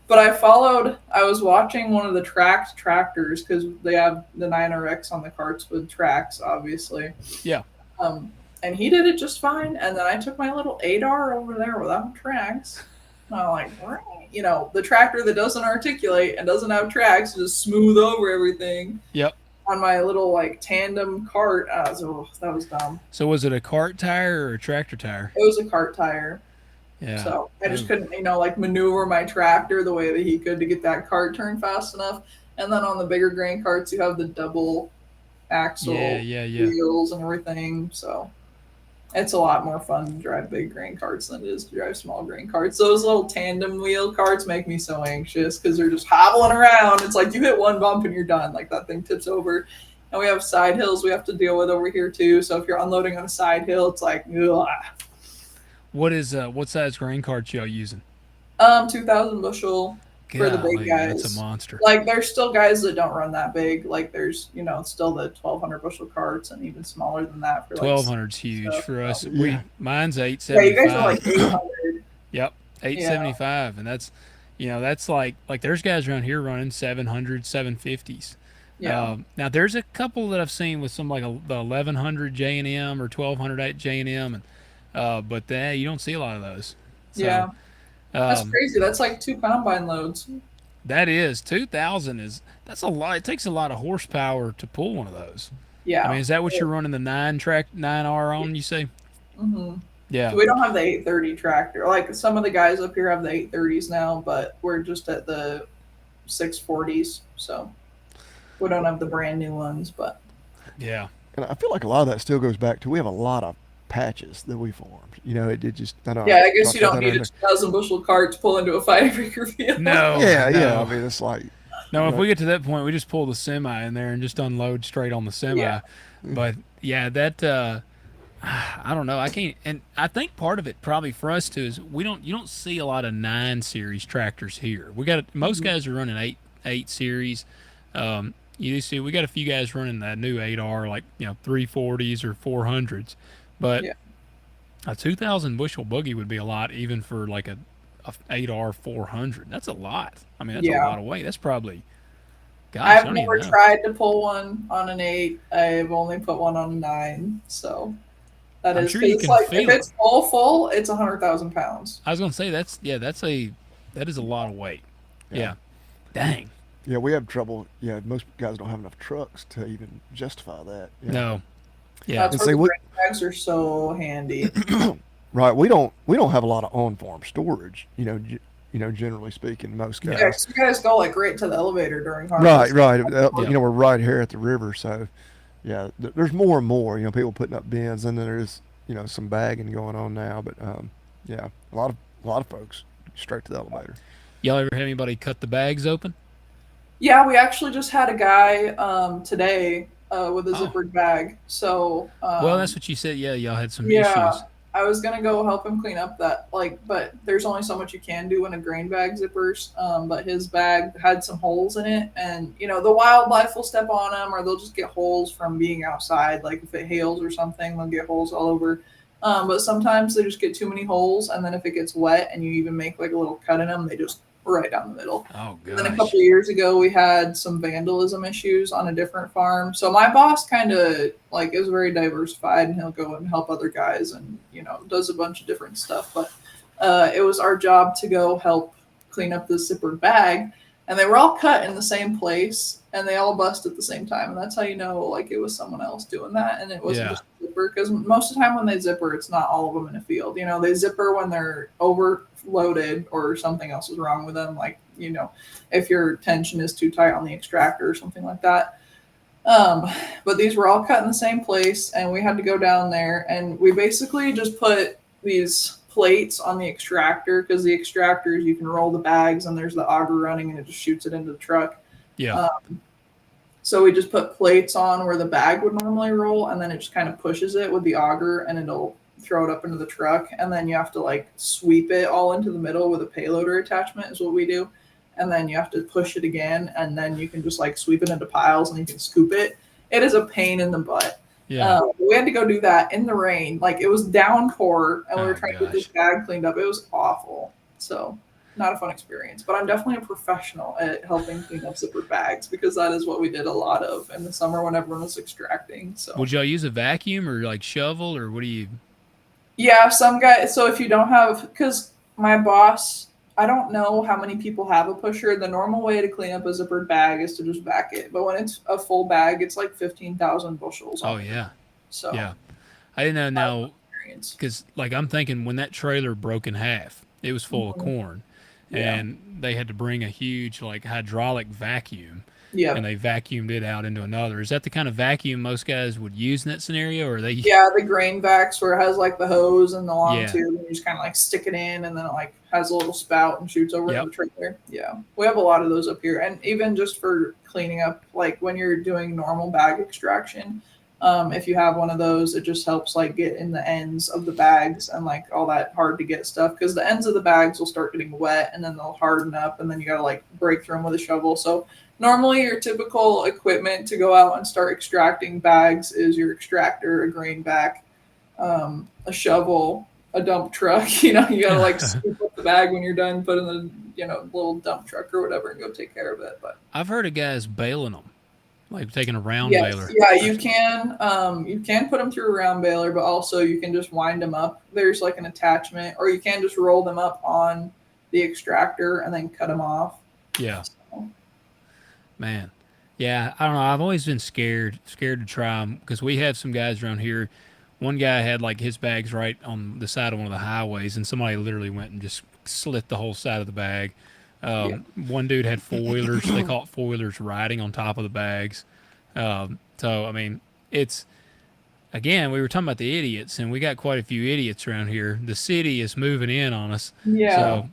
But I was watching one of the tracked tractors because they have the 9RX on the carts with tracks, obviously. Yeah. And he did it just fine. And then I took my little 8R over there without tracks. And I'm like, the tractor that doesn't articulate and doesn't have tracks just smooth over everything. Yep. On my little like tandem cart. That was dumb. So was it a cart tire or a tractor tire? It was a cart tire. Yeah. So I just couldn't, like maneuver my tractor the way that he could to get that cart turned fast enough. And then on the bigger grain carts, you have the double axle wheels and everything. So it's a lot more fun to drive big grain carts than it is to drive small grain carts. Those little tandem wheel carts make me so anxious because they're just hobbling around. It's like you hit one bump and you're done. Like that thing tips over. And we have side hills we have to deal with over here too. So if you're unloading on a side hill, it's like, ugh. What size grain carts y'all using? 2,000 bushel for the big guys. That's a monster. Like there's still guys that don't run that big. Like there's still the 1,200 bushel carts and even smaller than that. For 1,200's huge stuff. For us. Mine's 875. Yeah, you guys are like 800. Yep, 875, and that's that's like there's guys around here running 700, 750s. Yeah. Now there's a couple that I've seen with some like the 1,100 J&M or 1,200 J&M, and but you don't see a lot of those. So, yeah. That's crazy. That's like 2 combine loads. That is 2,000 that's a lot. It takes a lot of horsepower to pull one of those. Yeah. I mean, is that what you're running the 9R on? You say? Mm-hmm. Yeah. So we don't have the 830 tractor. Like some of the guys up here have the 830s now, but we're just at the 640s. So we don't have the brand new ones, but yeah. And I feel like a lot of that still goes back to we have a lot of patches that we formed. It just I guess you don't need a 2,000 bushel cart to pull into a 5-acre field. No. Yeah. I mean, it's like. No, if we get to that point, we just pull the semi in there and just unload straight on the semi. Yeah. But yeah, that I don't know. I can't, and I think part of it probably for us too is you don't see a lot of 9 series tractors here. Most guys are running 8 series. You see, we got a few guys running that new 8R, like 340s or 400s, but a 2,000 bushel buggy would be a lot even for like a 8R 400. That's a lot. I mean, that's a Yeah. lot of weight. That's probably, gosh, I I've don't never even know. tried to pull one on an 8. I've only put one on a 9. So that I'm is sure because you it's can like if feel it. it's full, it's 100,000 pounds. I was gonna say that is a lot of weight. Yeah. Dang. Yeah, we have trouble. Yeah, most guys don't have enough trucks to even justify that. Yeah. No. Yeah. That's And where see, the we, grain bags are so handy. right, we don't have a lot of on-farm storage. Generally speaking, most Yeah. Yeah, guys. 'cause you guys go like right to the elevator during Right, harvest. right. Yep. We're right here at the river, so yeah, there's more and more. People putting up bins, and then there's some bagging going on now. But yeah, a lot of folks straight to the elevator. Y'all ever have anybody cut the bags open? Yeah, we actually just had a guy today with a Oh. zippered bag. So Well, that's what you said. Yeah, y'all had some yeah, issues. I was gonna go help him clean up that but there's only so much you can do in a grain bag zippers. But his bag had some holes in it, and the wildlife will step on them, or they'll just get holes from being outside. Like if it hails or something, they'll get holes all over. But sometimes they just get too many holes, and then if it gets wet and you even make like a little cut in them, they just right down the middle. Oh And then a gosh. couple of years ago, we had some vandalism issues on a different farm. So my boss kind of like is very diversified, and he'll go and help other guys, and does a bunch of different stuff. But it was our job to go help clean up the zippered bag, and they were all cut in the same place, and they all bust at the same time, and that's how you know like it was someone else doing that, and it wasn't Yeah. just a zipper, because most of the time when they zipper, it's not all of them in a field. They zipper when they're overloaded or something else is wrong with them, like if your tension is too tight on the extractor or something like that. But these were all cut in the same place, and we had to go down there, and we basically just put these plates on the extractor, because the extractors, you can roll the bags and there's the auger running and it just shoots it into the truck. Yeah. So we just put plates on where the bag would normally roll, and then it just kind of pushes it with the auger, and it'll throw it up into the truck. And then you have to like sweep it all into the middle with a payloader attachment is what we do. And then you have to push it again, and then you can just like sweep it into piles and you can scoop it. It is a pain in the butt. Yeah. We had to go do that in the rain. Like it was downpour, and we were Oh, trying to get this gosh. bag cleaned up. It was awful. So not a fun experience, but I'm definitely a professional at helping clean up zipper bags, because that is what we did a lot of in the summer when everyone was extracting. So Would y'all use a vacuum or like shovel, or what do you? yeah, some guys. So if you don't have, because my boss, I don't know how many people have a pusher. The normal way to clean up a zippered bag is to just vac it. But when it's a full bag, it's like 15,000 bushels. Oh On it. yeah. So Yeah. I didn't know now experience. because like I'm thinking when that trailer broke in half, it was full of corn, Yeah. and they had to bring a huge like hydraulic vacuum, Yeah. and they vacuumed it out into another. Is that the kind of vacuum most guys would use in that scenario, or are they? Yeah, the grain vacs where it has like the hose and the long Yeah. tube, and you just kind of like stick it in, and then it like has a little spout and shoots over Yep. into the trailer. Yeah, we have a lot of those up here, and even just for cleaning up, like when you're doing normal bag extraction, if you have one of those, it just helps like get in the ends of the bags and like all that hard to get stuff, because the ends of the bags will start getting wet and then they'll harden up, and then you gotta like break through them with a shovel. So normally your typical equipment to go out and start extracting bags is your extractor, a grain vac, a shovel, a dump truck. You gotta like scoop up the bag when you're done, put in the little dump truck or whatever, and go take care of it. But I've heard of guys baling them, like taking a round yes, baler. yeah, you can. You can put them through a round baler, but also you can just wind them up. There's like an attachment, or you can just roll them up on the extractor and then cut them off. Yeah. So, Man, yeah, I don't know. I've always been scared to try them because we have some guys around here. One guy had like his bags right on the side of one of the highways, and somebody literally went and just slit the whole side of the bag. Yeah. One dude had four wheelers. They call it four wheelers riding on top of the bags. So I mean, it's again, we were talking about the idiots, and we got quite a few idiots around here. The city is moving in on us. yeah. So,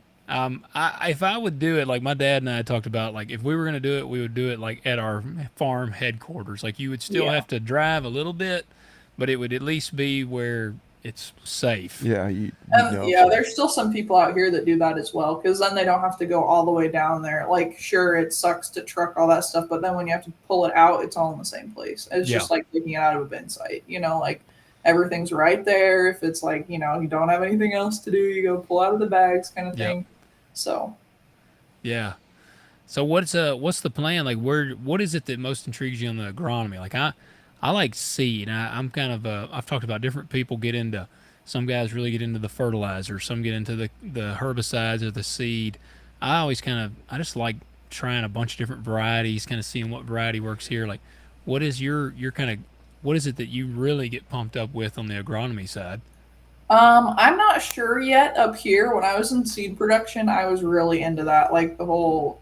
if I would do it, like my dad and I talked about, like if we were going to do it, we would do it like at our farm headquarters. Like you would still Yeah. have to drive a little bit, but it would at least be where it's safe. Yeah, you Yeah, there's still some people out here that do that as well, because then they don't have to go all the way down there. Like, sure, it sucks to truck all that stuff, but then when you have to pull it out, it's all in the same place. It's Yeah. just like taking it out of a bin site, like everything's right there. If it's like, you don't have anything else to do, you go pull out of the bags kind of Yeah. thing. So Yeah. So what's the plan? Like what is it that most intrigues you on the agronomy? Like I like seed. I'm kind of I've talked about different people get into some guys really get into the fertilizer, some get into the herbicides or the seed. I just like trying a bunch of different varieties, kind of seeing what variety works here. Like what is your kind of what is it that you really get pumped up with on the agronomy side? I'm not sure yet up here. When I was in seed production, I was really into that, like the whole,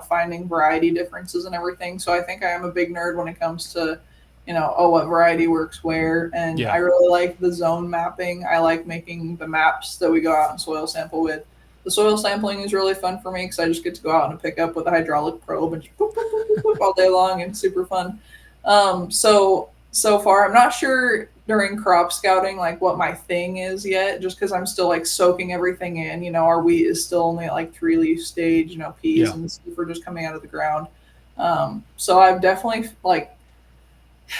finding variety differences and everything. So I think I am a big nerd when it comes to, oh, what variety works where. And I Yeah. really like the zone mapping. I like making the maps that we go out and soil sample with. The soil sampling is really fun for me because I just get to go out and pick up with a hydraulic probe and just boop, boop, boop, boop, boop all day long, and it's super fun. So far, I'm not sure during crop scouting like what my thing is yet, just because I'm still like soaking everything in. Our wheat is still only at like 3 leaf stage. Peas Yeah. and stuff are just coming out of the ground. So I've definitely like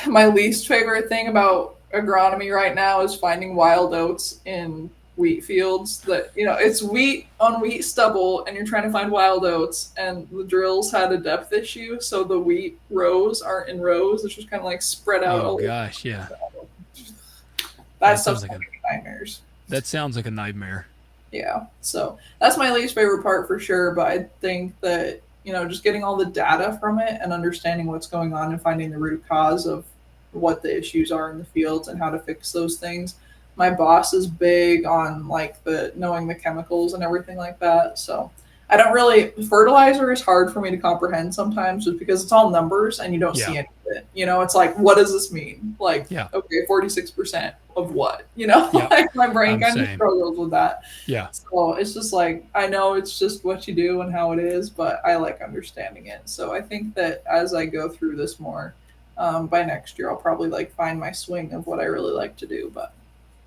my least favorite thing about agronomy right now is finding wild oats in wheat fields that it's wheat on wheat stubble and you're trying to find wild oats, and the drills had a depth issue, so the wheat rows aren't in rows, it's just kind of like spread out Oh all over. gosh, yeah. That That stuff's sounds like gonna a give me nightmares. that sounds like a nightmare. Yeah, so that's my least favorite part for sure. But I think that just getting all the data from it and understanding what's going on and finding the root cause of what the issues are in the fields and how to fix those things. My boss is big on like the knowing the chemicals and everything like that. So I don't really fertilizer is hard for me to comprehend sometimes just because it's all numbers and you don't Yeah. see any of it. It's like, what does this mean? Like, Yeah. okay, 46% of what? Yeah. Like my brain I'm the kind of same. struggles with that. Yeah. So it's just like, I know it's just what you do and how it is, but I like understanding it. So I think that as I go through this more, by next year, I'll probably like find my swing of what I really like to do. But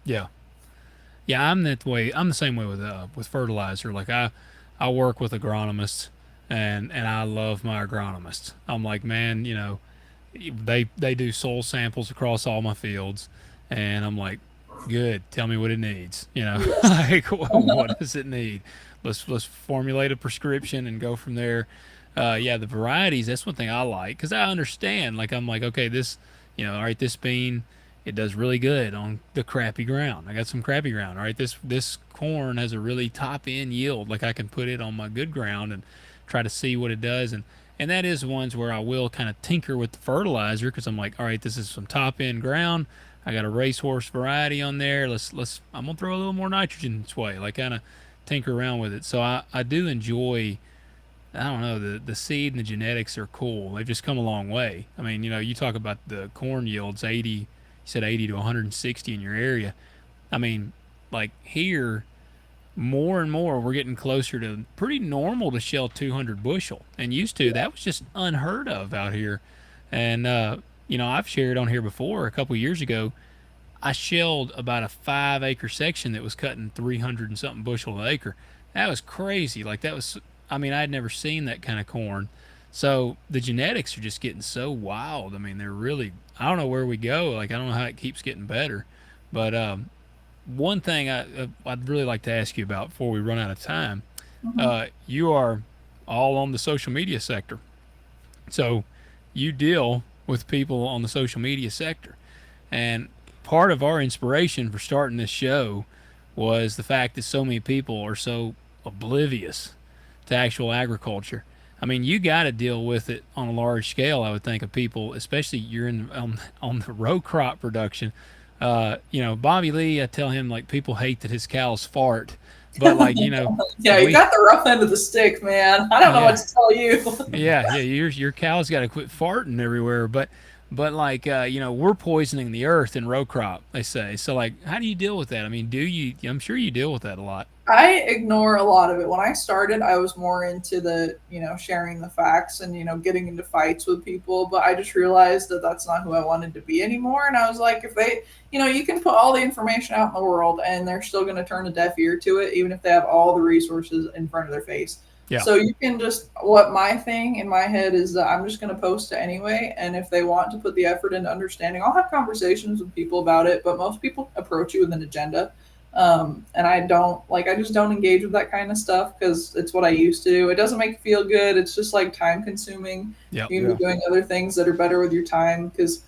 Yeah. Yeah, I'm that way. I'm the same way with fertilizer. Like I work with agronomists, and I love my agronomists. I'm like, man, they do soil samples across all my fields, and I'm like, good. Tell me what it needs. yes. Like what does it need? Let's formulate a prescription and go from there. Yeah, the varieties. That's one thing I like because I understand. Like I'm like, okay, this, all right, this bean it does really good on the crappy ground. I got some crappy ground. All right, this corn has a really top end yield. Like I can put it on my good ground and try to see what it does. And that is ones where I will kind of tinker with the fertilizer because I'm like, all right, this is some top end ground. I got a racehorse variety on there. Let's I'm gonna throw a little more nitrogen this way. Like kind of tinker around with it. So I do enjoy. I don't know, the seed and the genetics are cool. They've just come a long way. I mean, you talk about the corn yields, 80, you said 80 to 160 in your area. I mean, like here, more and more, we're getting closer to pretty normal to shell 200 bushel. And used to, that was just unheard of out here. And, I've shared on here before, a couple years ago, I shelled about a 5 acre section that was cutting 300 and something bushel an acre. That was crazy. Like, I mean, I'd never seen that kind of corn. So the genetics are just getting so wild. I mean, they're really, I don't know where we go. Like, I don't know how it keeps getting better. But one thing I'd really like to ask you about before we run out of time, Mhm. you are all on the social media sector. So you deal with people on the social media sector. And part of our inspiration for starting this show was the fact that so many people are so oblivious to actual agriculture. I mean, you got to deal with it on a large scale, I would think, of people, especially you're on the row crop production. Bobby Lee, I tell him like people hate that his cows fart, but like Yeah, you we, got the rough end of the stick, man. I don't know what yeah, to tell you. yeah. Your cows got to quit farting everywhere, but like we're poisoning the earth in row crop. They say so. Like, how do you deal with that? I mean, do you? I'm sure you deal with that a lot. I ignore a lot of it. When I started, I was more into the, sharing the facts and, getting into fights with people. But I just realized that that's not who I wanted to be anymore. And I was like, if they, you can put all the information out in the world and they're still going to turn a deaf ear to it, even if they have all the resources in front of their face. Yeah, So you can just, what my thing in my head is that I'm just going to post it anyway. And if they want to put the effort into understanding, I'll have conversations with people about it. But most people approach you with an agenda. And I don't I just don't engage with that kind of stuff because it's what I used to do. It doesn't make you feel good. It's just like time consuming. Yep. You can Yeah. be doing other things that are better with your time because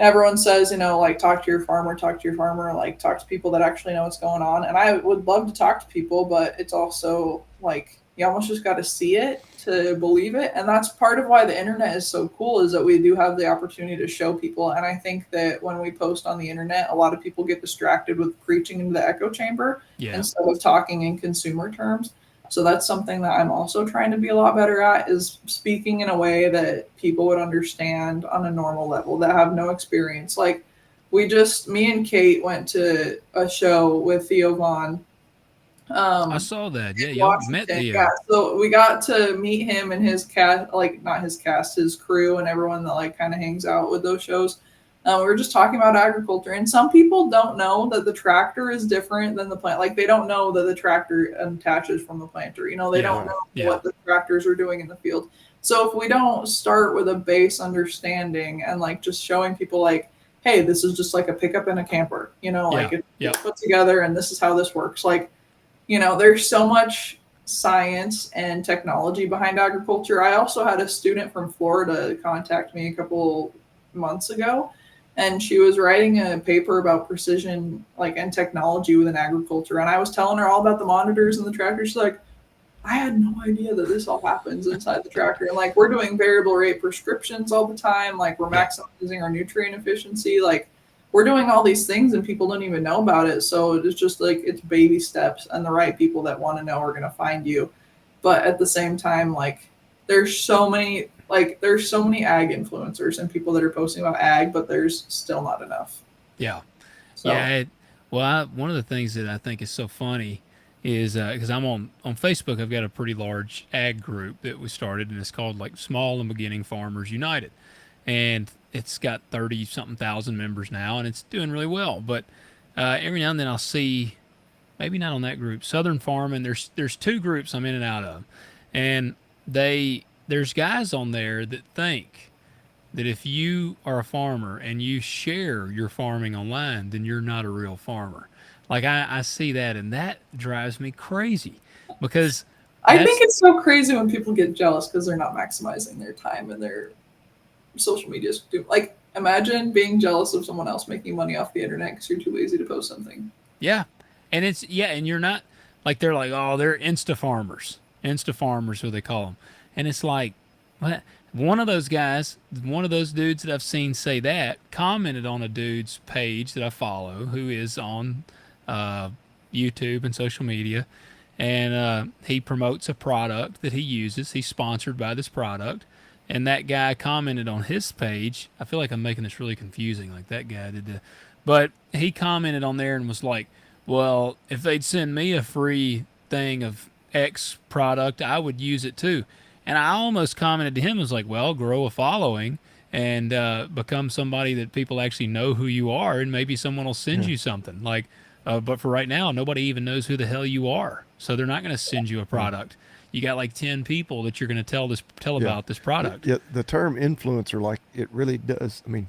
everyone says, like talk to your farmer, like talk to people that actually know what's going on. And I would love to talk to people, but it's also like you almost just got to see it to believe it. And that's part of why the internet is so cool is that we do have the opportunity to show people. And I think that when we post on the internet, a lot of people get distracted with preaching into the echo chamber Yeah. instead of talking in consumer terms. So that's something that I'm also trying to be a lot better at is speaking in a way that people would understand on a normal level that have no experience. Like me and Kate went to a show with Theo Vaughn I saw that. Yeah, in y'all met Washington. Theo. Yeah, so we got to meet him and his cast, like not his cast, his crew and everyone that like kind of hangs out with those shows. We were just talking about agriculture, and some people don't know that the tractor is different than the plant. Like they don't know that the tractor attaches from the planter. They don't know what the tractors are doing in the field. So if we don't start with a base understanding and like just showing people like, hey, this is just like a pickup and a camper, it's put together and this is how this works. Like, there's so much science and technology behind agriculture. I also had a student from Florida contact me a couple months ago, and she was writing a paper about precision and technology within agriculture. And I was telling her all about the monitors and the tractors. She's like, I had no idea that this all happens inside the tractor. And we're doing variable rate prescriptions all the time. Like we're maximizing our nutrient efficiency. Like we're doing all these things and people don't even know about it. So it's just it's baby steps, and the right people that want to know are going to find you. But at the same time, there's so many ag influencers and people that are posting about ag, but there's still not enough. Yeah. So. Yeah. One of the things that I think is so funny is because I'm on Facebook, I've got a pretty large ag group that we started, and it's called Small and Beginning Farmers United, and it's got 30 something thousand members now, and it's doing really well. But every now and then I'll see, maybe not on that group, Southern Farming. There's two groups I'm in and out of, and there's guys on there that think that if you are a farmer and you share your farming online, then you're not a real farmer. I see that, and that drives me crazy because I think it's so crazy when people get jealous because they're not maximizing their time and their social media. Imagine being jealous of someone else making money off the internet because you're too lazy to post something. Yeah, and and you're not they're like, oh, they're Insta farmers, what they call them, and it's like, what? One of those dudes that I've seen say that commented on a dude's page that I follow who is on YouTube and social media, and he promotes a product that he uses. He's sponsored by this product, and that guy commented on his page. I feel like I'm making this really confusing, like that guy did, but he commented on there and was like, "Well, if they'd send me a free thing of X product, I would use it too." And I almost commented to him, was like, "Well, grow a following and become somebody that people actually know who you are, and maybe someone will send you something." But for right now, nobody even knows who the hell you are, so they're not going to send you a product. You got 10 people that you're going to tell about this product. Yeah, the term influencer, it really does. I mean,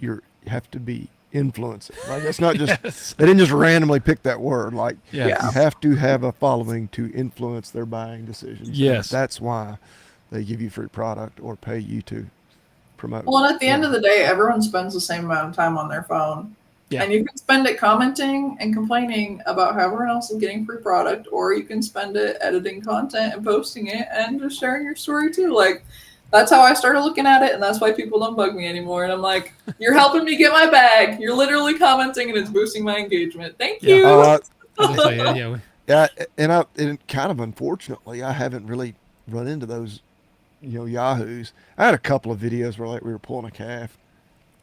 you have to be influencing. It's not just Yes. They didn't just randomly pick that word. Yes. You have to have a following to influence their buying decisions. Yes. That's why they give you free product or pay you to promote. Well, and at the end of the day, everyone spends the same amount of time on their phone. Yeah. And you can spend it commenting and complaining about how everyone else is getting free product, or you can spend it editing content and posting it and just sharing your story too. That's how I started looking at it, and that's why people don't bug me anymore. And I'm like, you're helping me get my bag. You're literally commenting, and it's boosting my engagement. Thank you. Yeah, and kind of unfortunately, I haven't really run into those, yahoos. I had a couple of videos where we were pulling a calf,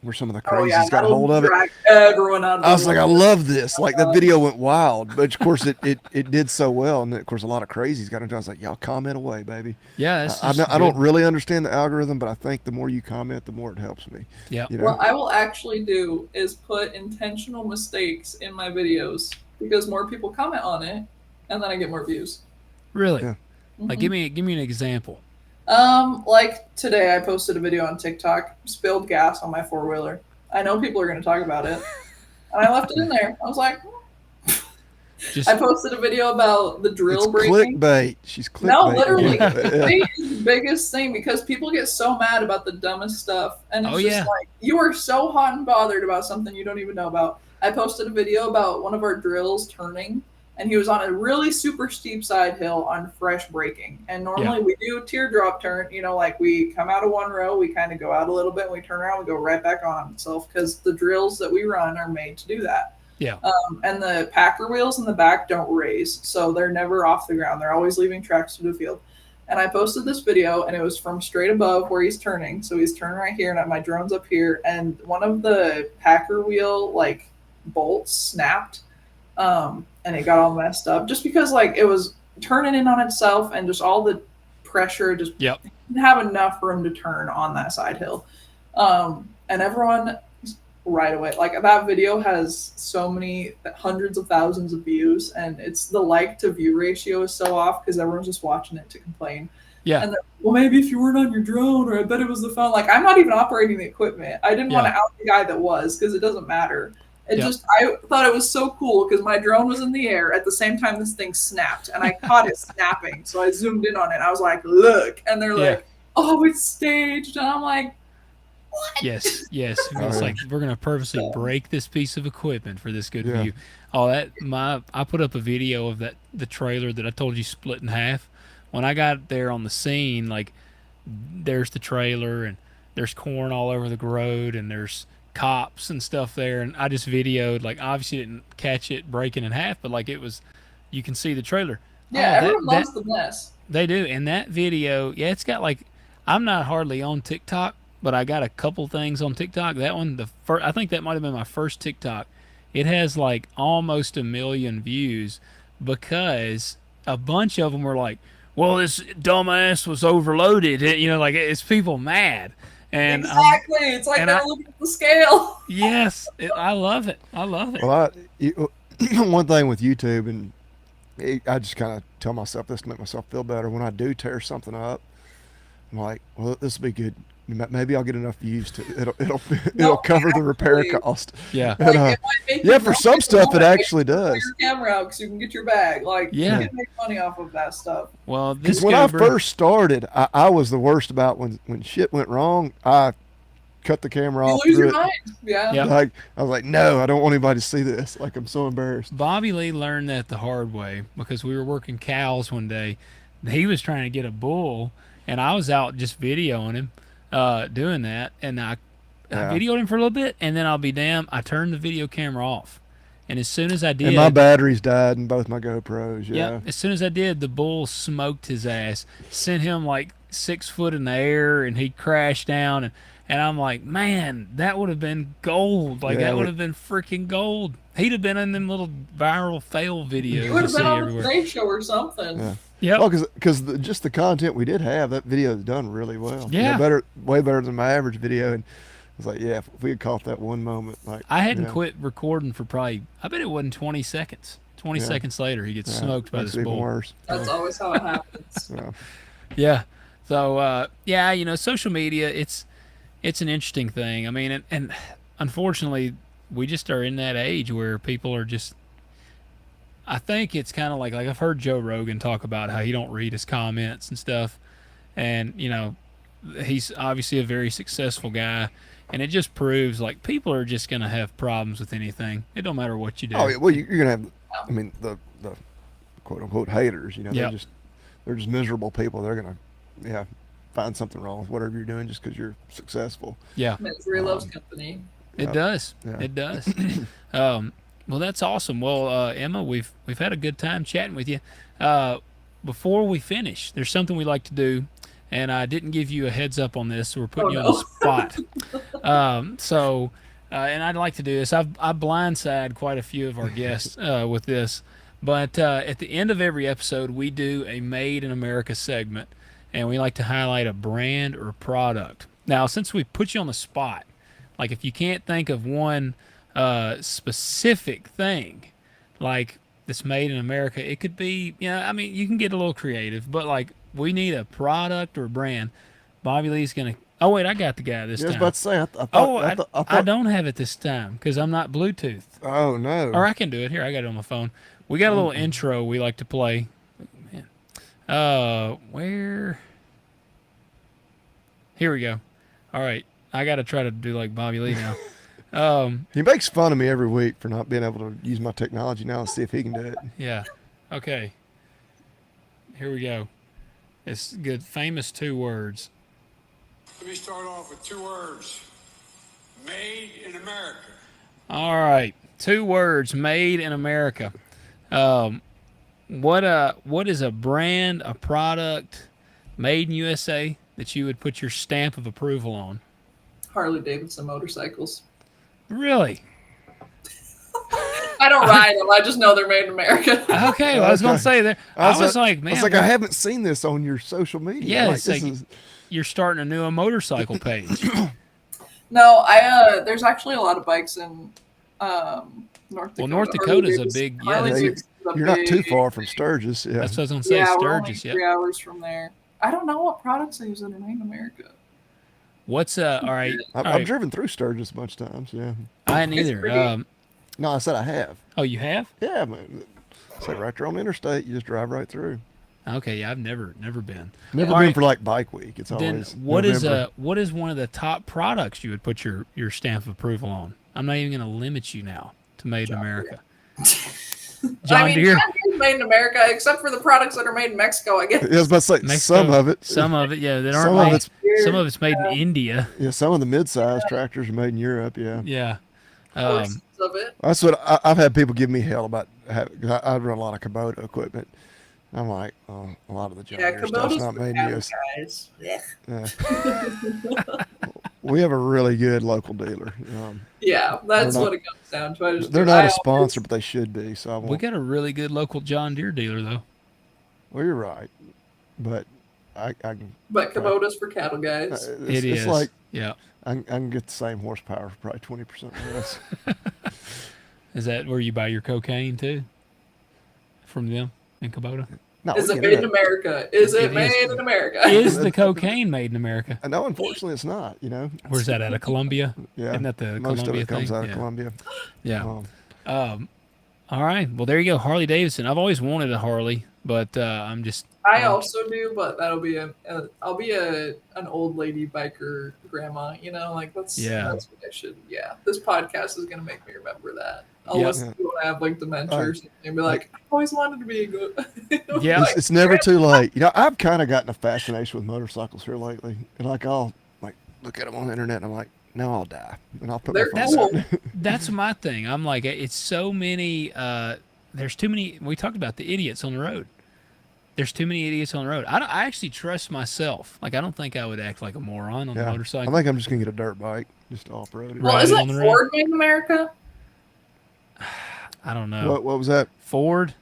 where some of the crazies got a hold of it. Everyone out of I was like, I love this. That video went wild, but of course it did so well, and of course a lot of crazies got into it. I was like, y'all comment away, baby. Yeah, I don't really understand the algorithm, but I think the more you comment, the more it helps me. Yeah. What I will actually do is put intentional mistakes in my videos because more people comment on it, and then I get more views. Really? Yeah. Mm-hmm. Give me an example. Today I posted a video on TikTok, spilled gas on my 4-wheeler. I know people are going to talk about it. And I left it in there. I was like, Just I posted a video about the drill It's breaking. clickbait. She's clickbait. No, literally, Yeah. clickbait is the biggest thing because people get so mad about the dumbest stuff, and it's Oh, just yeah. like you are so hot and bothered about something you don't even know about. I posted a video about one of our drills turning, and he was on a really super steep side hill on fresh braking. And normally we do teardrop turn, like we come out of one row, we kind of go out a little bit, and we turn around, we go right back on itself because the drills that we run are made to do that. Yeah. And the packer wheels in the back don't raise, so they're never off the ground. They're always leaving tracks to the field. And I posted this video, and it was from straight above where he's turning. So he's turning right here, and my drone's up here, and one of the packer wheel bolts snapped, and it got all messed up just because it was turning in on itself, and just all the pressure just didn't have enough room to turn on that side hill. And everyone right away. That video has so many hundreds of thousands of views, and it's the like to view ratio is so off because everyone's just watching it to complain. Yeah. And well, maybe if you weren't on your drone, or I bet it was the phone. I'm not even operating the equipment. I didn't want to out the guy that was because it doesn't matter. It just, I thought it was so cool because my drone was in the air at the same time this thing snapped, and I caught it snapping. So I zoomed in on it. And I was like, look. And they're like, oh, it's staged. And I'm like, what? Yes. It's like we're gonna purposely break this piece of equipment for this good view. Oh, I put up a video of the trailer that I told you split in half. When I got there on the scene, there's the trailer and there's corn all over the road and there's cops and stuff there, and I just videoed. Obviously didn't catch it breaking in half, but it was, you can see the trailer. Yeah, everyone loves the mess. They do. And that video, it's got I'm not hardly on TikTok, but I got a couple things on TikTok. That one, I think that might have been my first TikTok. It has almost 1 million views because a bunch of them were like, well, this dumbass was overloaded. It's people mad. And exactly. It's like they're looking at the scale. Yes. I love it. Well, one thing with YouTube, and I just kind of tell myself this to make myself feel better. When I do tear something up, I'm like, well, this will be good. Maybe I'll get enough views to it'll cover the repair cost. Yeah. And, for some stuff it actually does. Your camera out so you can get your bag. You can make money off of that stuff. Well, because when I first started, I was the worst about when shit went wrong. I cut the camera off. You lose your mind. Yeah. Yep. I was like, no, I don't want anybody to see this. I'm so embarrassed. Bobby Lee learned that the hard way because we were working cows one day. He was trying to get a bull, and I was out just videoing him. Doing that, and I videoed him for a little bit, and then I'll be damned, I turned the video camera off, and as soon as I did, and my batteries died in both my GoPros. As soon as I did, the bull smoked his ass, sent him 6 foot in the air, and he crashed down, and I'm like, man, that would have been gold. That would have been freaking gold. He'd have been in them little viral fail videos. He would have been on everywhere. the Today Show or something. Yeah. Yeah. Well, because just the content we did have, that video is done really well. Yeah. Way better than my average video. And I was like, if we had caught that one moment, I hadn't quit recording for probably, I bet it wasn't 20 seconds. 20 seconds later, he gets smoked by this bull. Even worse. That's always how it happens. Yeah. So, social media, it's an interesting thing. I mean, and unfortunately, we just are in that age where people are just, I think it's kind of like I've heard Joe Rogan talk about how he don't read his comments and stuff. And, he's obviously a very successful guy. And it just proves people are just going to have problems with anything. It don't matter what you do. Oh, well, you're going to have, the quote unquote haters, they're just miserable people. They're going to, find something wrong with whatever you're doing just because you're successful. Yeah. Misery loves company. It does. Yeah. It does. Well, that's awesome. Well, Emma, we've had a good time chatting with you. Before we finish, there's something we like to do, and I didn't give you a heads up on this, so we're putting you on the spot. And I'd like to do this. I blindside quite a few of our guests with this, but at the end of every episode, we do a Made in America segment, and we like to highlight a brand or product. Now, since we put you on the spot, if you can't think of one specific thing that's made in America, it could be, you can get a little creative, but we need a product or a brand. Bobby Lee's gonna, oh wait, I got the guy this time. I was about to say, I don't have it this time because I'm not Bluetooth. Oh no. Or I can do it here. I got it on my phone. We got a little intro we like to play. Man. Where? Here we go. All right. I got to try to do like Bobby Lee now. He makes fun of me every week for not being able to use my technology now and see if he can do it. Yeah. Okay. Here we go. It's good. Famous 2 words. Let me start off with 2 words. Made in America. All right. 2 words. Made in America. What is a brand, a product made in USA that you would put your stamp of approval on? Harley-Davidson motorcycles. Really? I don't ride them. I just know they're made in America. Okay, well, I was going to say that. I was like, man. I was like, I haven't seen this on your social media. Yeah, like, it's like you're starting a new motorcycle page. No, there's actually a lot of bikes in North Dakota. Well, North Dakota's a big, you're not too far from Sturgis. Yeah, that's what I was going to say. Yeah, Sturgis. we're only 3 hours from there. I don't know what products they use that are made in America. What's all right? I've driven through Sturgis a bunch of times. Yeah, I hadn't either. No, I said I have. Oh, you have? Yeah, man. It's like right there on the interstate. You just drive right through. Okay, yeah, I've never been. Never been for like bike week. It's then always what is one of the top products you would put your stamp of approval on? I'm not even going to limit you now to Made in America. John Deere. John Deere's made in America, except for the products that are made in Mexico, I guess. Yeah, I was about to say Mexico, some of it. Some of it, yeah. That aren't some of it's made in India. Yeah, some of the mid-size tractors are made in Europe. Yeah. Yeah. Of it. That's what I've had people give me hell about. I run a lot of Kubota equipment. I'm like, oh, a lot of the John Deere stuff's not made in US. Guys. Yeah. We have a really good local dealer. Yeah, that's what it comes down to. They're not a sponsor, but they should be. So we got a really good local John Deere dealer, though. Well, you're right, but I can. But Kubota's for cattle guys. It's like yeah. I can get the same horsepower for probably 20% less. Is that where you buy your cocaine too? From them in Kubota? No, is it made in America? Is it made in America? Is the cocaine made in America? No, unfortunately, it's not. You know. Where's that out of Colombia? Yeah, isn't that the most Colombia of it comes thing? out of Colombia. Yeah. All right. Well, there you go. Harley Davidson. I've always wanted a Harley, but I'm just. I also do, but that'll be I'll be an old lady biker grandma. You know, like that's what I should. Yeah, this podcast is gonna make me remember that. I'll listen to when I have like dementia or something and be like, I always wanted to be a good. Yeah, like, it's never too late. You know, I've kind of gotten a fascination with motorcycles here lately, and like I'll like look at them on the internet, and I'm like, now I'll die, and I'll put my phone down. That's my thing. I'm like, it's so many. There's too many. We talked about the idiots on the road. There's too many idiots on the road. I actually trust myself. Like, I don't think I would act like a moron on the motorcycle. I think I'm just going to get a dirt bike, just off-road. Well, isn't Ford made in America? I don't know. What was that? Ford?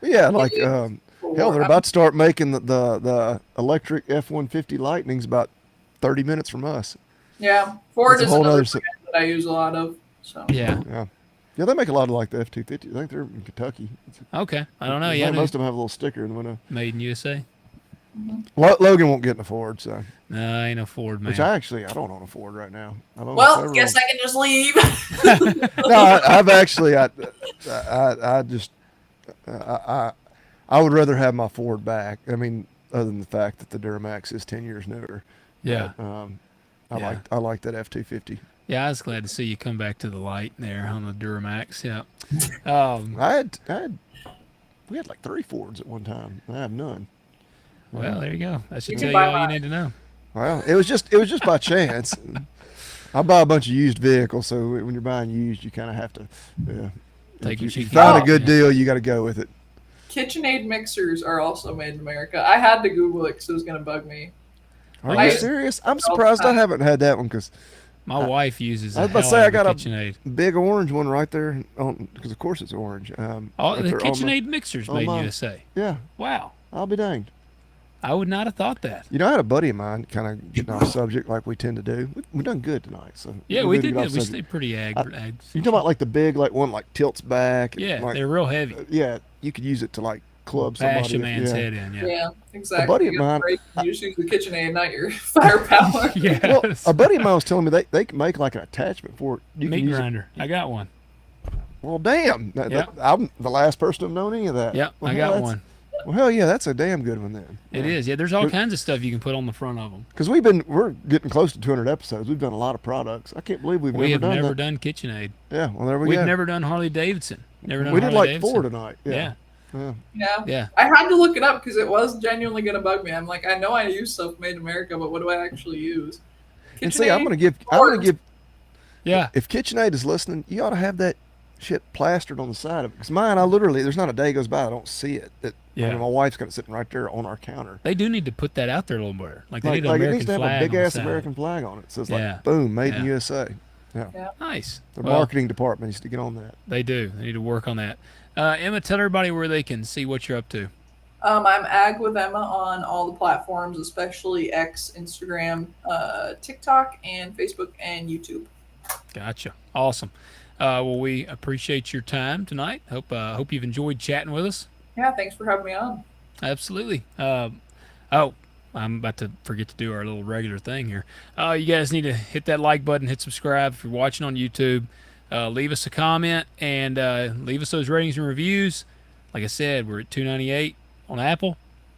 Yeah, like, hell, they're about to start making the electric F-150 Lightnings about 30 minutes from us. Yeah, Ford is another brand that I use a lot of. So. Yeah. Yeah, they make a lot of like the F-250. I think they're in Kentucky. Okay. I don't know. Yeah, most of them have a little sticker in the window. Made in USA. Mm-hmm. Logan won't get in a Ford, so. No, I ain't a Ford, man. Which I don't own a Ford right now. Well, guess I can just leave. No, I've actually, I would rather have my Ford back. I mean, other than the fact that the Duramax is 10 years newer. Yeah. But, I like that F-250. Yeah, I was glad to see you come back to the light there on the Duramax. Yeah. We had like 3 Fords at one time. I have none. Well, there you go. That should tell you all you need to know. Well, it was just by chance. I buy a bunch of used vehicles, so when you're buying used, you kind of have to. Take if you find a good deal, you got to go with it. KitchenAid mixers are also made in America. I had to Google it because it was going to bug me. Are you serious? I'm surprised I haven't had that one because. My wife uses. I was about to say I got KitchenAid. a big orange one right there because of course it's orange. The KitchenAid mixers made in USA. Yeah. Wow. I'll be danged. I would not have thought that. You know, I had a buddy of mine kind of getting off subject like we tend to do. We've done good tonight, so yeah, we did good. We stayed pretty ag. You talking about like the big one like tilts back? Yeah, like, they're real heavy. Yeah, you could use it to like club somebody. Bash a man's head in. Yeah, exactly. A buddy of mine. You just use the KitchenAid, not your firepower. Yes. Well, a buddy of mine was telling me they can make like an attachment for it. Meat grinder. I got one. Well, damn. Yeah. I'm the last person to have known any of that. Yep, Well, I hell, got that's- one. Well, hell yeah, that's a damn good one then. It is. Yeah, there's all kinds of stuff you can put on the front of them. Because we're getting close to 200 episodes. We've done a lot of products. I can't believe we've We have never done never that. done KitchenAid. Yeah, well, there we We've go. never done Harley-Davidson. Never done We did like Harley-Davidson. 4 tonight. Yeah. Yeah. Yeah. Yeah. I had to look it up because it was genuinely going to bug me. I'm like, I know I use stuff made in America, but what do I actually use? And see, I'm gonna give. Yeah. If KitchenAid is listening, you ought to have that shit plastered on the side of it. Because mine, I literally, there's not a day goes by I don't see it. I mean, my wife's got it sitting right there on our counter. They do need to put that out there a little more. Like they need an Like it American needs to have flag a big on the ass side. American flag on it. So it's Yeah. like, boom, made in Yeah. USA. Yeah. Nice. The Well, marketing department needs to get on that. They do. They need to work on that. Emma, tell everybody where they can see what you're up to. I'm AgwithEmma on all the platforms, especially X, Instagram, TikTok, and Facebook and YouTube. Gotcha. Awesome. Well, we appreciate your time tonight. Hope you've enjoyed chatting with us. Yeah, thanks for having me on. Absolutely. I'm about to forget to do our little regular thing here. You guys need to hit that like button, hit subscribe if you're watching on YouTube. Leave us a comment and leave us those ratings and reviews. Like I said, we're at 298 on Apple.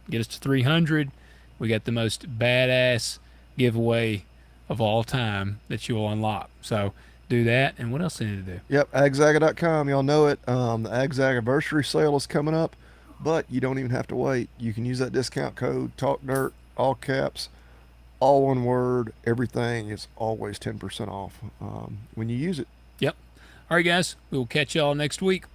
Get us to 300. We got the most badass giveaway of all time that you will unlock. So do that. And what else do you need to do? Yep, agzaga.com. Y'all know it. The AgZag anniversary sale is coming up, but you don't even have to wait. You can use that discount code, Talk Dirt, all caps, all one word. Everything is always 10% off when you use it. Yep. All right, guys. We will catch y'all next week.